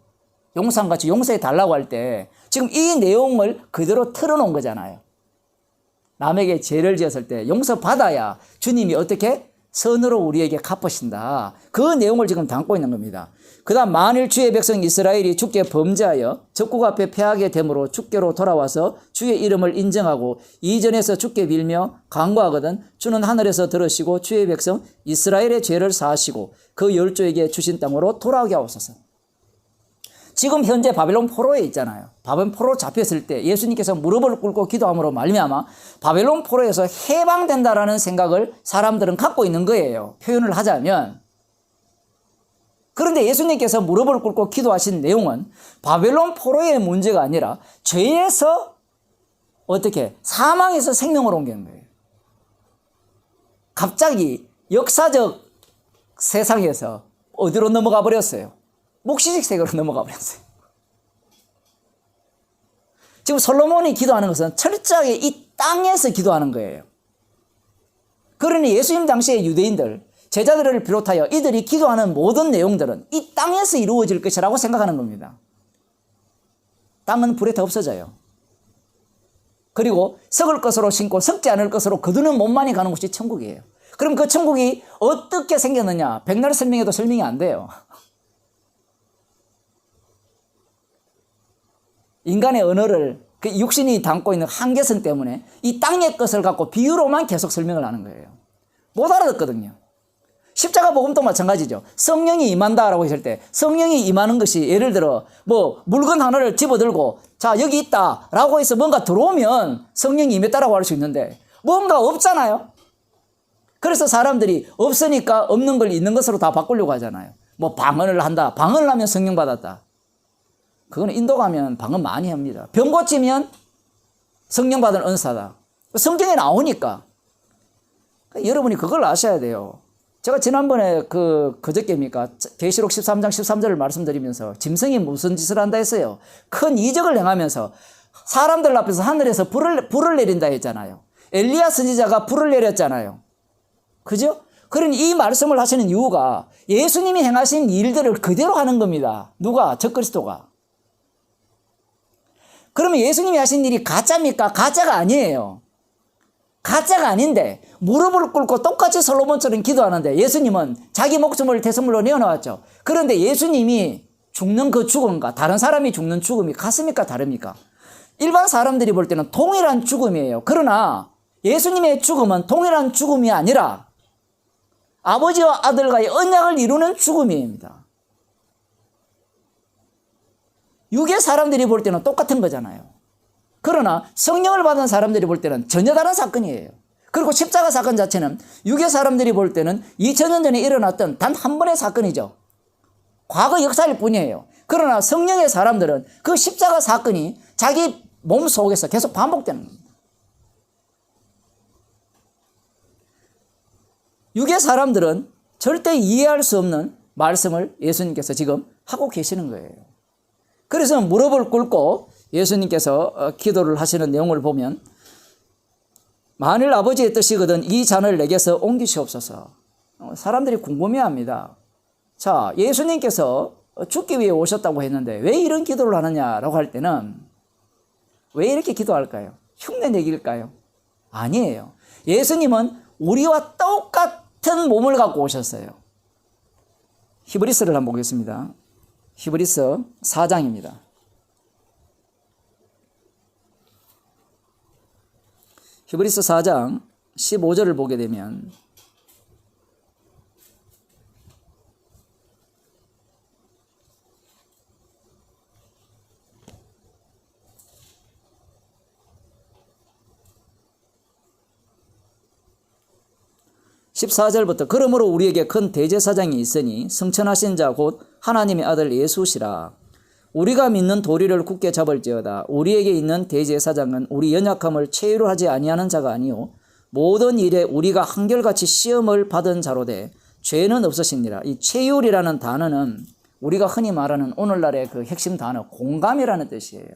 용서함같이 용서해달라고 할 때 지금 이 내용을 그대로 틀어놓은 거잖아요. 남에게 죄를 지었을 때 용서받아야 주님이 어떻게 선으로 우리에게 갚으신다. 그 내용을 지금 담고 있는 겁니다. 그 다음 만일 주의 백성 이스라엘이 주께 범죄하여 적국 앞에 패하게 되므로 주께로 돌아와서 주의 이름을 인정하고 이전에서 주께 빌며 간구하거든 주는 하늘에서 들으시고 주의 백성 이스라엘의 죄를 사하시고 그 열조에게 주신 땅으로 돌아오게 하옵소서. 지금 현재 바벨론 포로에 있잖아요. 바벨론 포로 잡혔을 때 예수님께서 무릎을 꿇고 기도함으로 말미암아 바벨론 포로에서 해방된다라는 생각을 사람들은 갖고 있는 거예요. 표현을 하자면. 그런데 예수님께서 무릎을 꿇고 기도하신 내용은 바벨론 포로의 문제가 아니라 죄에서 어떻게 사망에서 생명으로 옮기는 거예요. 갑자기 역사적 세상에서 어디로 넘어가 버렸어요? 묵시적 세계로 넘어가 버렸어요. 지금 솔로몬이 기도하는 것은 철저하게 이 땅에서 기도하는 거예요. 그러니 예수님 당시의 유대인들, 제자들을 비롯하여 이들이 기도하는 모든 내용들은 이 땅에서 이루어질 것이라고 생각하는 겁니다. 땅은 불에 다 없어져요. 그리고 썩을 것으로 심고 썩지 않을 것으로 거두는 몸만이 가는 곳이 천국이에요. 그럼 그 천국이 어떻게 생겼느냐? 백날 설명해도 설명이 안 돼요. 인간의 언어를 그 육신이 담고 있는 한계성 때문에 이 땅의 것을 갖고 비유로만 계속 설명을 하는 거예요. 못 알아듣거든요. 십자가 복음도 마찬가지죠. 성령이 임한다라고 했을 때 성령이 임하는 것이 예를 들어 뭐 물건 하나를 집어들고 자 여기 있다라고 해서 뭔가 들어오면 성령이 임했다라고 할 수 있는데 뭔가 없잖아요. 그래서 사람들이 없으니까 없는 걸 있는 것으로 다 바꾸려고 하잖아요. 뭐 방언을 한다. 방언을 하면 성령 받았다. 그건 인도 가면 방언 많이 합니다. 병 고치면 성령 받은 은사다. 성경에 나오니까. 여러분이 그걸 아셔야 돼요. 제가 지난번에 그저께입니까? 계시록 13장 13절을 말씀드리면서 짐승이 무슨 짓을 한다 했어요. 큰 이적을 행하면서 사람들 앞에서 하늘에서 불을 내린다 했잖아요. 엘리야 선지자가 불을 내렸잖아요. 그죠? 그러니 이 말씀을 하시는 이유가 예수님이 행하신 일들을 그대로 하는 겁니다. 누가? 적그리스도가. 그러면 예수님이 하신 일이 가짜입니까? 가짜가 아니에요. 가짜가 아닌데 무릎을 꿇고 똑같이 솔로몬처럼 기도하는데 예수님은 자기 목숨을 대성물로 내어놓았죠. 그런데 예수님이 죽는 그 죽음과 다른 사람이 죽는 죽음이 같습니까? 다릅니까? 일반 사람들이 볼 때는 동일한 죽음이에요. 그러나 예수님의 죽음은 동일한 죽음이 아니라 아버지와 아들과의 언약을 이루는 죽음입니다. 육의 사람들이 볼 때는 똑같은 거잖아요. 그러나 성령을 받은 사람들이 볼 때는 전혀 다른 사건이에요. 그리고 십자가 사건 자체는 육의 사람들이 볼 때는 2000년 전에 일어났던 단 한 번의 사건이죠. 과거 역사일 뿐이에요. 그러나 성령의 사람들은 그 십자가 사건이 자기 몸 속에서 계속 반복되는 겁니다. 육의 사람들은 절대 이해할 수 없는 말씀을 예수님께서 지금 하고 계시는 거예요. 그래서 무릎을 꿇고 예수님께서 기도를 하시는 내용을 보면 만일 아버지의 뜻이거든 이 잔을 내게서 옮기시옵소서. 사람들이 궁금해합니다. 자, 예수님께서 죽기 위해 오셨다고 했는데 왜 이런 기도를 하느냐라고 할 때는 왜 이렇게 기도할까요? 흉내내기일까요? 아니에요. 예수님은 우리와 똑같은 몸을 갖고 오셨어요. 히브리서를 한번 보겠습니다. 히브리서 4장입니다. 히브리서 4장 15절을 보게 되면 (14절부터) 그러므로 우리에게 큰 대제사장이 있으니 성천하신 자 곧 하나님의 아들 예수시라. 우리가 믿는 도리를 굳게 잡을지어다. 우리에게 있는 대제사장은 우리 연약함을 체휼을 하지 아니하는 자가 아니요 모든 일에 우리가 한결같이 시험을 받은 자로되 죄는 없으시니라. 이 체휼이라는 단어는 우리가 흔히 말하는 오늘날의 그 핵심 단어 공감이라는 뜻이에요.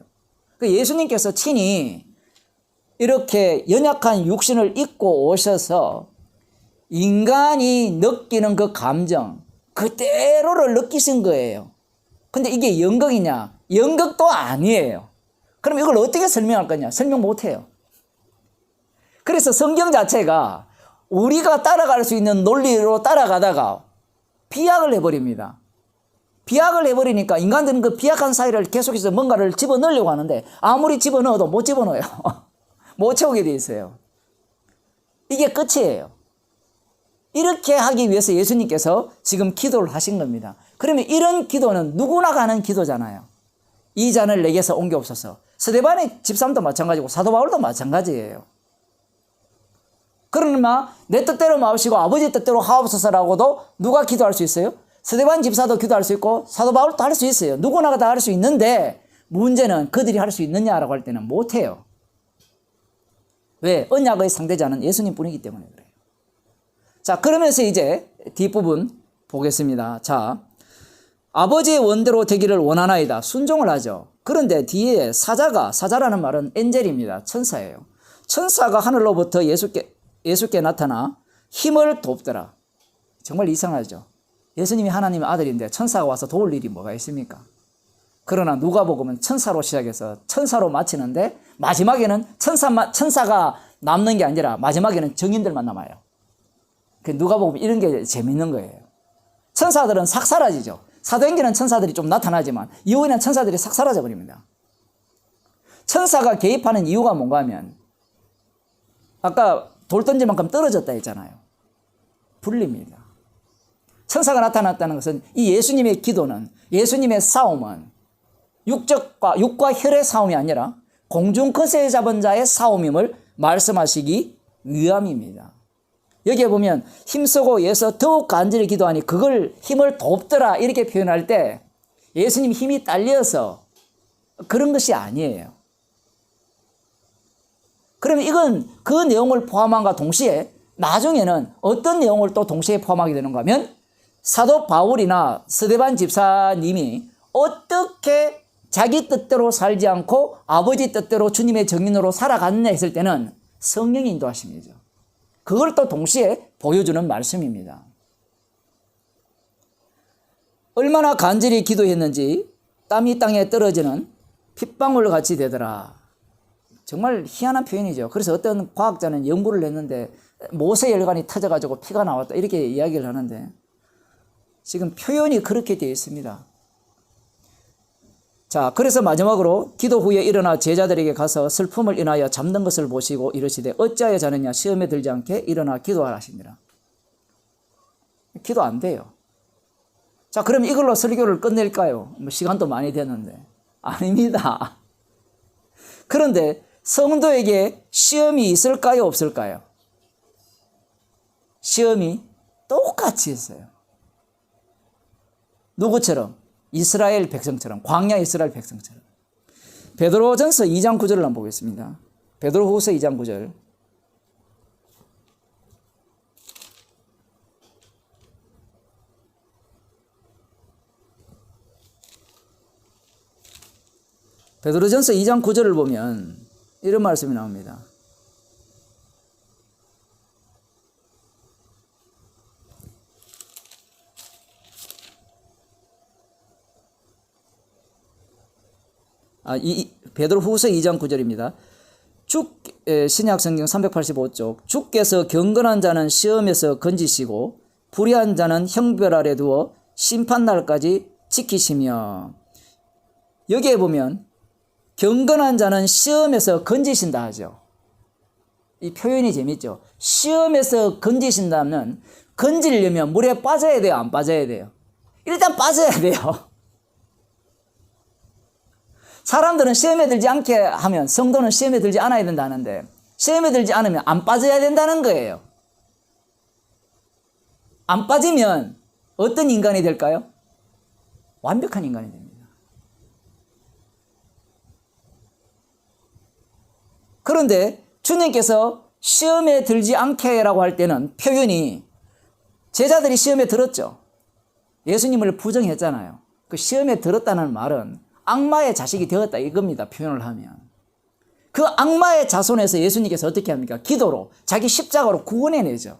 그 예수님께서 친히 이렇게 연약한 육신을 입고 오셔서 인간이 느끼는 그 감정 그대로를 느끼신 거예요. 근데 이게 연극이냐? 연극도 아니에요. 그럼 이걸 어떻게 설명할 거냐? 설명 못해요. 그래서 성경 자체가 우리가 따라갈 수 있는 논리로 따라가다가 비약을 해버립니다. 비약을 해버리니까 인간들은 그 비약한 사이를 계속해서 뭔가를 집어넣으려고 하는데 아무리 집어넣어도 못 집어넣어요. 못 채우게 돼 있어요. 이게 끝이에요. 이렇게 하기 위해서 예수님께서 지금 기도를 하신 겁니다. 그러면 이런 기도는 누구나 가는 기도잖아요. 이 잔을 내게서 옮겨옵소서. 스데반의 집사람도 마찬가지고 사도 바울도 마찬가지예요. 그러나 내 뜻대로 마시고 아버지 뜻대로 하옵소서라고도 누가 기도할 수 있어요? 스데반 집사도 기도할 수 있고 사도 바울도 할 수 있어요. 누구나 다 할 수 있는데 문제는 그들이 할 수 있느냐라고 할 때는 못해요. 왜? 언약의 상대자는 예수님뿐이기 때문에 그래요. 자, 그러면서 이제 뒷부분 보겠습니다. 자, 아버지의 원대로 되기를 원하나이다. 순종을 하죠. 그런데 뒤에 사자라는 말은 엔젤입니다. 천사예요. 천사가 하늘로부터 예수께 나타나 힘을 돕더라. 정말 이상하죠. 예수님이 하나님의 아들인데 천사가 와서 도울 일이 뭐가 있습니까? 그러나 누가복음은 천사로 시작해서 천사로 마치는데 마지막에는 천사가 남는 게 아니라 마지막에는 증인들만 남아요. 누가복음 이런 게 재밌는 거예요. 천사들은 싹 사라지죠. 사도행전은 천사들이 좀 나타나지만 이후에는 천사들이 싹 사라져 버립니다. 천사가 개입하는 이유가 뭔가 하면 아까 돌 던질 만큼 떨어졌다 했잖아요. 불립니다. 천사가 나타났다는 것은 이 예수님의 기도는, 예수님의 싸움은 육과 혈의 싸움이 아니라 공중 거세 잡은 자의 싸움임을 말씀하시기 위함입니다. 여기에 보면 힘쓰고 예서 더욱 간절히 기도하니 그걸 힘을 돕더라 이렇게 표현할 때 예수님 힘이 딸려서 그런 것이 아니에요. 그러면 이건 그 내용을 포함함과 동시에 나중에는 어떤 내용을 또 동시에 포함하게 되는가 하면 사도 바울이나 스데반 집사님이 어떻게 자기 뜻대로 살지 않고 아버지 뜻대로 주님의 정인으로 살아갔느냐 했을 때는 성령이 인도하십니다. 그걸 또 동시에 보여주는 말씀입니다. 얼마나 간절히 기도했는지 땀이 땅에 떨어지는 핏방울 같이 되더라. 정말 희한한 표현이죠. 그래서 어떤 과학자는 연구를 했는데 모세 혈관이 터져가지고 피가 나왔다 이렇게 이야기를 하는데 지금 표현이 그렇게 되어 있습니다. 자, 그래서 마지막으로 기도 후에 일어나 제자들에게 가서 슬픔을 인하여 잠든 것을 보시고 이르시되 어찌하여 자느냐 시험에 들지 않게 일어나 기도하라 하시니라. 기도 안 돼요. 자, 그럼 이걸로 설교를 끝낼까요? 시간도 많이 됐는데. 아닙니다. 그런데 성도에게 시험이 있을까요? 없을까요? 시험이 똑같이 있어요. 누구처럼? 이스라엘 백성처럼, 광야 이스라엘 백성처럼. 베드로전서 2장 9절을 한번 보겠습니다. 베드로후서 2장 9절. 베드로전서 2장 9절을 보면 이런 말씀이 나옵니다. 베드로후서 2장 9절입니다. 신약성경 385쪽 주께서 경건한 자는 시험에서 건지시고 불의한 자는 형벌 아래 두어 심판날까지 지키시며 여기에 보면 경건한 자는 시험에서 건지신다 하죠. 이 표현이 재밌죠. 시험에서 건지신다면 건지려면 물에 빠져야 돼요? 안 빠져야 돼요? 일단 빠져야 돼요. 사람들은 시험에 들지 않게 하면 성도는 시험에 들지 않아야 된다는데 시험에 들지 않으면 안 빠져야 된다는 거예요. 안 빠지면 어떤 인간이 될까요? 완벽한 인간이 됩니다. 그런데 주님께서 시험에 들지 않게라고 할 때는 표현이 제자들이 시험에 들었죠. 예수님을 부정했잖아요. 그 시험에 들었다는 말은 악마의 자식이 되었다 이겁니다. 표현을 하면. 그 악마의 자손에서 예수님께서 어떻게 합니까? 기도로 자기 십자가로 구원해내죠.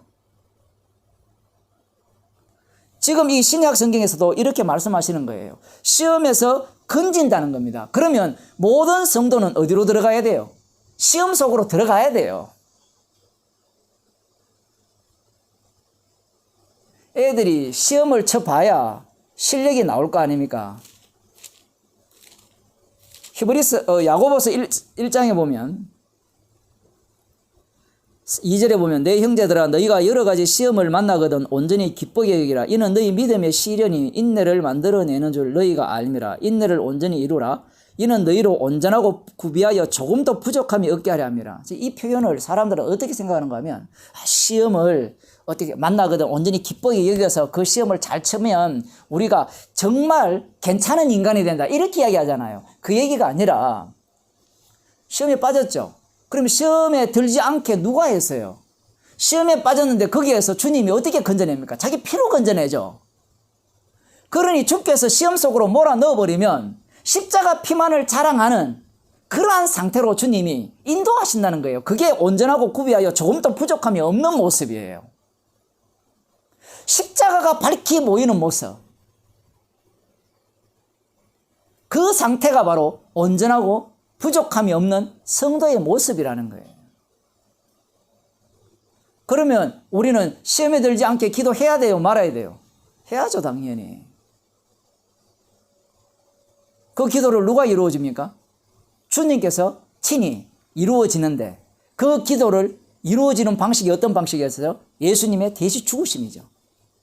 지금 이 신약 성경에서도 이렇게 말씀하시는 거예요. 시험에서 건진다는 겁니다. 그러면 모든 성도는 어디로 들어가야 돼요? 시험 속으로 들어가야 돼요. 애들이 시험을 쳐봐야 실력이 나올 거 아닙니까? 야고보서 1장에 보면 2절에 보면 내 형제들아 너희가 여러 가지 시험을 만나거든 온전히 기쁘게 여기라. 이는 너희 믿음의 시련이 인내를 만들어내는 줄 너희가 알미라. 인내를 온전히 이루라. 이는 너희로 온전하고 구비하여 조금도 부족함이 없게 하려 함이라. 이 표현을 사람들은 어떻게 생각하는가 하면 시험을 어떻게 만나거든 온전히 기쁘게 여겨서 그 시험을 잘 치면 우리가 정말 괜찮은 인간이 된다 이렇게 이야기하잖아요. 그 얘기가 아니라 시험에 빠졌죠. 그럼 시험에 들지 않게 누가 했어요? 시험에 빠졌는데 거기에서 주님이 어떻게 건져냅니까? 자기 피로 건져내죠. 그러니 주께서 시험 속으로 몰아 넣어버리면 십자가 피만을 자랑하는 그러한 상태로 주님이 인도하신다는 거예요. 그게 온전하고 구비하여 조금도 부족함이 없는 모습이에요. 십자가가 밝히 보이는 모습. 그 상태가 바로 온전하고 부족함이 없는 성도의 모습이라는 거예요. 그러면 우리는 시험에 들지 않게 기도해야 돼요? 말아야 돼요? 해야죠, 당연히. 그 기도를 누가 이루어집니까? 주님께서 친히 이루어지는데 그 기도를 이루어지는 방식이 어떤 방식이었어요? 예수님의 대신 죽으심이죠.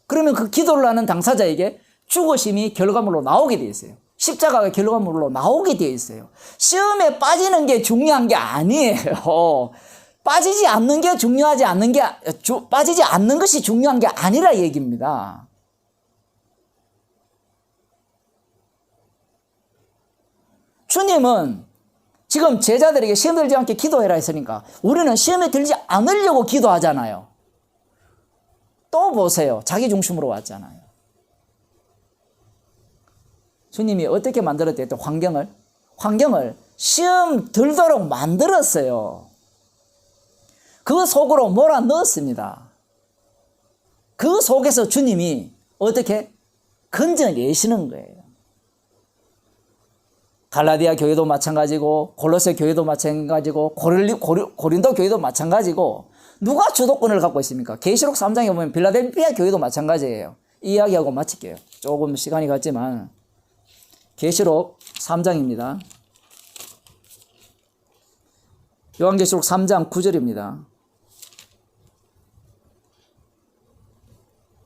그러면 그 기도를 하는 당사자에게 죽으심이 결과물로 나오게 되어 있어요. 십자가가 결과물로 나오게 되어 있어요. 시험에 빠지는 게 중요한 게 아니에요. 빠지지 않는 게 중요하지 않는 게, 빠지지 않는 것이 중요한 게 아니라 얘기입니다. 주님은 지금 제자들에게 시험 들지 않게 기도해라 했으니까 우리는 시험에 들지 않으려고 기도하잖아요. 또 보세요. 자기 중심으로 왔잖아요. 주님이 어떻게 만들었대요? 또 환경을 시험 들도록 만들었어요. 그 속으로 몰아넣었습니다. 그 속에서 주님이 어떻게 건져내시는 거예요. 갈라디아 교회도 마찬가지고 골로새 교회도 마찬가지고 고린도 교회도 마찬가지고 누가 주도권을 갖고 있습니까? 계시록 3장에 보면 빌라델피아 교회도 마찬가지예요. 이 이야기하고 마칠게요. 조금 시간이 갔지만 계시록 3장입니다. 요한계시록 3장 9절입니다.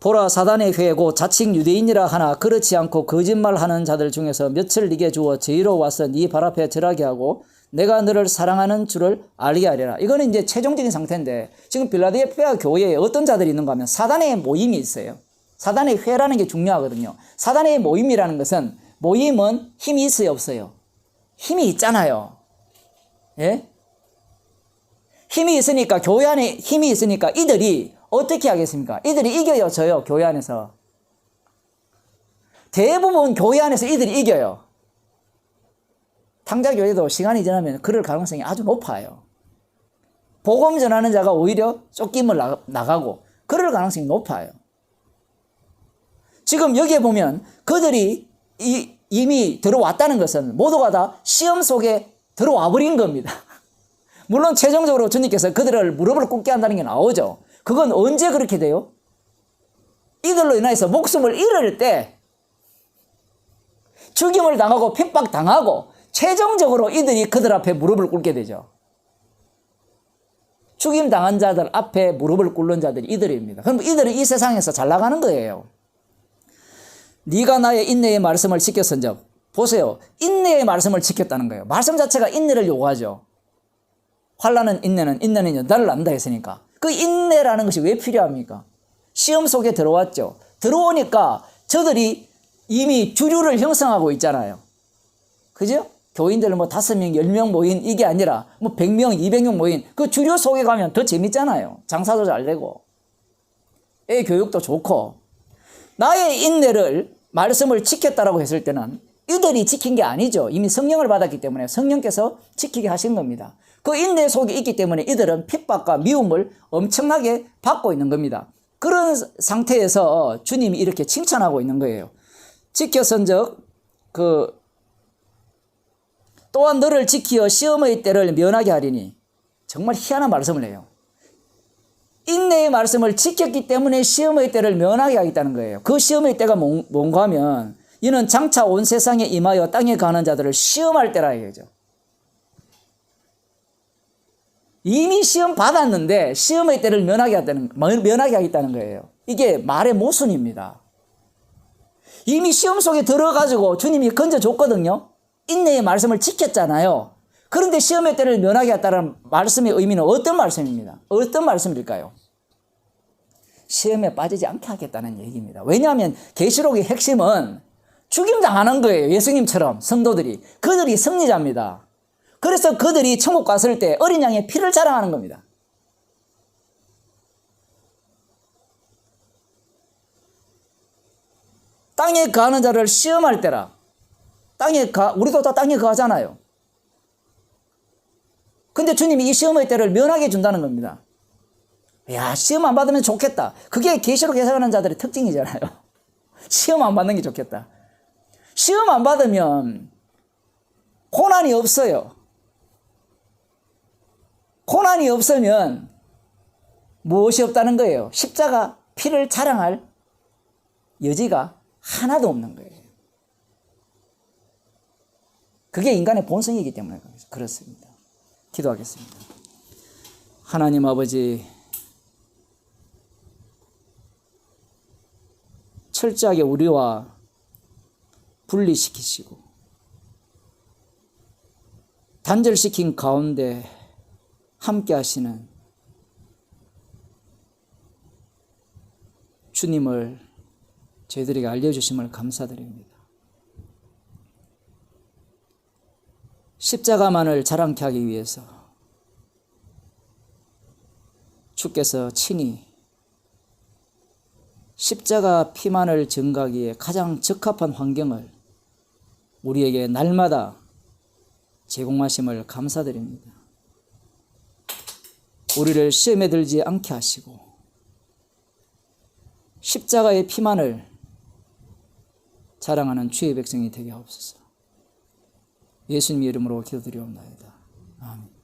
보라 사단의 회고 자칭 유대인이라 하나 그렇지 않고 거짓말하는 자들 중에서 몇을 네게 주어 저희로 와서 네 발 앞에 절하게 하고 내가 너를 사랑하는 줄을 알게 하리라. 이거는 이제 최종적인 상태인데 지금 빌라델피아 교회에 어떤 자들이 있는가 하면 사단의 모임이 있어요. 사단의 회라는 게 중요하거든요. 사단의 모임이라는 것은 모임은 힘이 있어요, 없어요? 힘이 있잖아요. 예? 힘이 있으니까 교회 안에 힘이 있으니까 이들이 어떻게 하겠습니까? 이들이 이겨요, 져요, 교회 안에서. 대부분 교회 안에서 이들이 이겨요. 탕자교회도 시간이 지나면 그럴 가능성이 아주 높아요. 복음 전하는 자가 오히려 쫓김을 나가고 그럴 가능성이 높아요. 지금 여기에 보면 그들이 이미 들어왔다는 것은 모두가 다 시험 속에 들어와 버린 겁니다. 물론 최종적으로 주님께서 그들을 무릎을 꿇게 한다는 게 나오죠. 그건 언제 그렇게 돼요? 이들로 인해서 목숨을 잃을 때 죽임을 당하고 핍박당하고 최종적으로 이들이 그들 앞에 무릎을 꿇게 되죠. 죽임당한 자들 앞에 무릎을 꿇는 자들이 이들입니다. 그럼 이들은 이 세상에서 잘 나가는 거예요. 네가 나의 인내의 말씀을 지켰은즉 보세요. 인내의 말씀을 지켰다는 거예요. 말씀 자체가 인내를 요구하죠. 환난은 인내는 연단을 낳는다 했으니까 그 인내라는 것이 왜 필요합니까? 시험 속에 들어왔죠. 들어오니까 저들이 이미 주류를 형성하고 있잖아요. 그죠? 교인들 뭐 5명, 10명 모인 이게 아니라 뭐 100명, 200명 모인 그 주류 속에 가면 더 재밌잖아요. 장사도 잘 되고 애 교육도 좋고 나의 인내를 말씀을 지켰다라고 했을 때는 이들이 지킨 게 아니죠. 이미 성령을 받았기 때문에 성령께서 지키게 하신 겁니다. 그 인내 속에 있기 때문에 이들은 핍박과 미움을 엄청나게 받고 있는 겁니다. 그런 상태에서 주님이 이렇게 칭찬하고 있는 거예요. 지켰은즉 또한 너를 지키어 시험의 때를 면하게 하리니 정말 희한한 말씀을 해요. 인내의 말씀을 지켰기 때문에 시험의 때를 면하게 하겠다는 거예요. 그 시험의 때가 뭔가 하면 이는 장차 온 세상에 임하여 땅에 가는 자들을 시험할 때라 이거죠. 이미 시험 받았는데 시험의 때를 면하게 하겠다는 거예요. 이게 말의 모순입니다. 이미 시험 속에 들어가지고 주님이 건져줬거든요. 인내의 말씀을 지켰잖아요. 그런데 시험의 때를 면하게 했다는 말씀의 의미는 어떤 말씀입니다? 어떤 말씀일까요? 시험에 빠지지 않게 하겠다는 얘기입니다. 왜냐하면 계시록의 핵심은 죽임당하는 거예요. 예수님처럼 성도들이. 그들이 승리자입니다. 그래서 그들이 천국 갔을 때 어린 양의 피를 자랑하는 겁니다. 땅에 거하는 자를 시험할 때라. 우리도 다 땅에 거하잖아요. 근데 주님이 이 시험의 때를 면하게 준다는 겁니다. 야, 시험 안 받으면 좋겠다. 그게 계시록 해석하는 자들의 특징이잖아요. 시험 안 받는 게 좋겠다. 시험 안 받으면 고난이 없어요. 고난이 없으면 무엇이 없다는 거예요? 십자가 피를 자랑할 여지가 하나도 없는 거예요. 그게 인간의 본성이기 때문에 그렇습니다. 기도하겠습니다. 하나님 아버지, 철저하게 우리와 분리시키시고 단절시킨 가운데 함께 하시는 주님을 저희들에게 알려주심을 감사드립니다. 십자가만을 자랑케 하기 위해서 주께서 친히 십자가 피만을 증가하기에 가장 적합한 환경을 우리에게 날마다 제공하심을 감사드립니다. 우리를 시험에 들지 않게 하시고 십자가의 피만을 자랑하는 주의 백성이 되게 하옵소서. 예수님 이름으로 기도드리옵나이다. 아멘.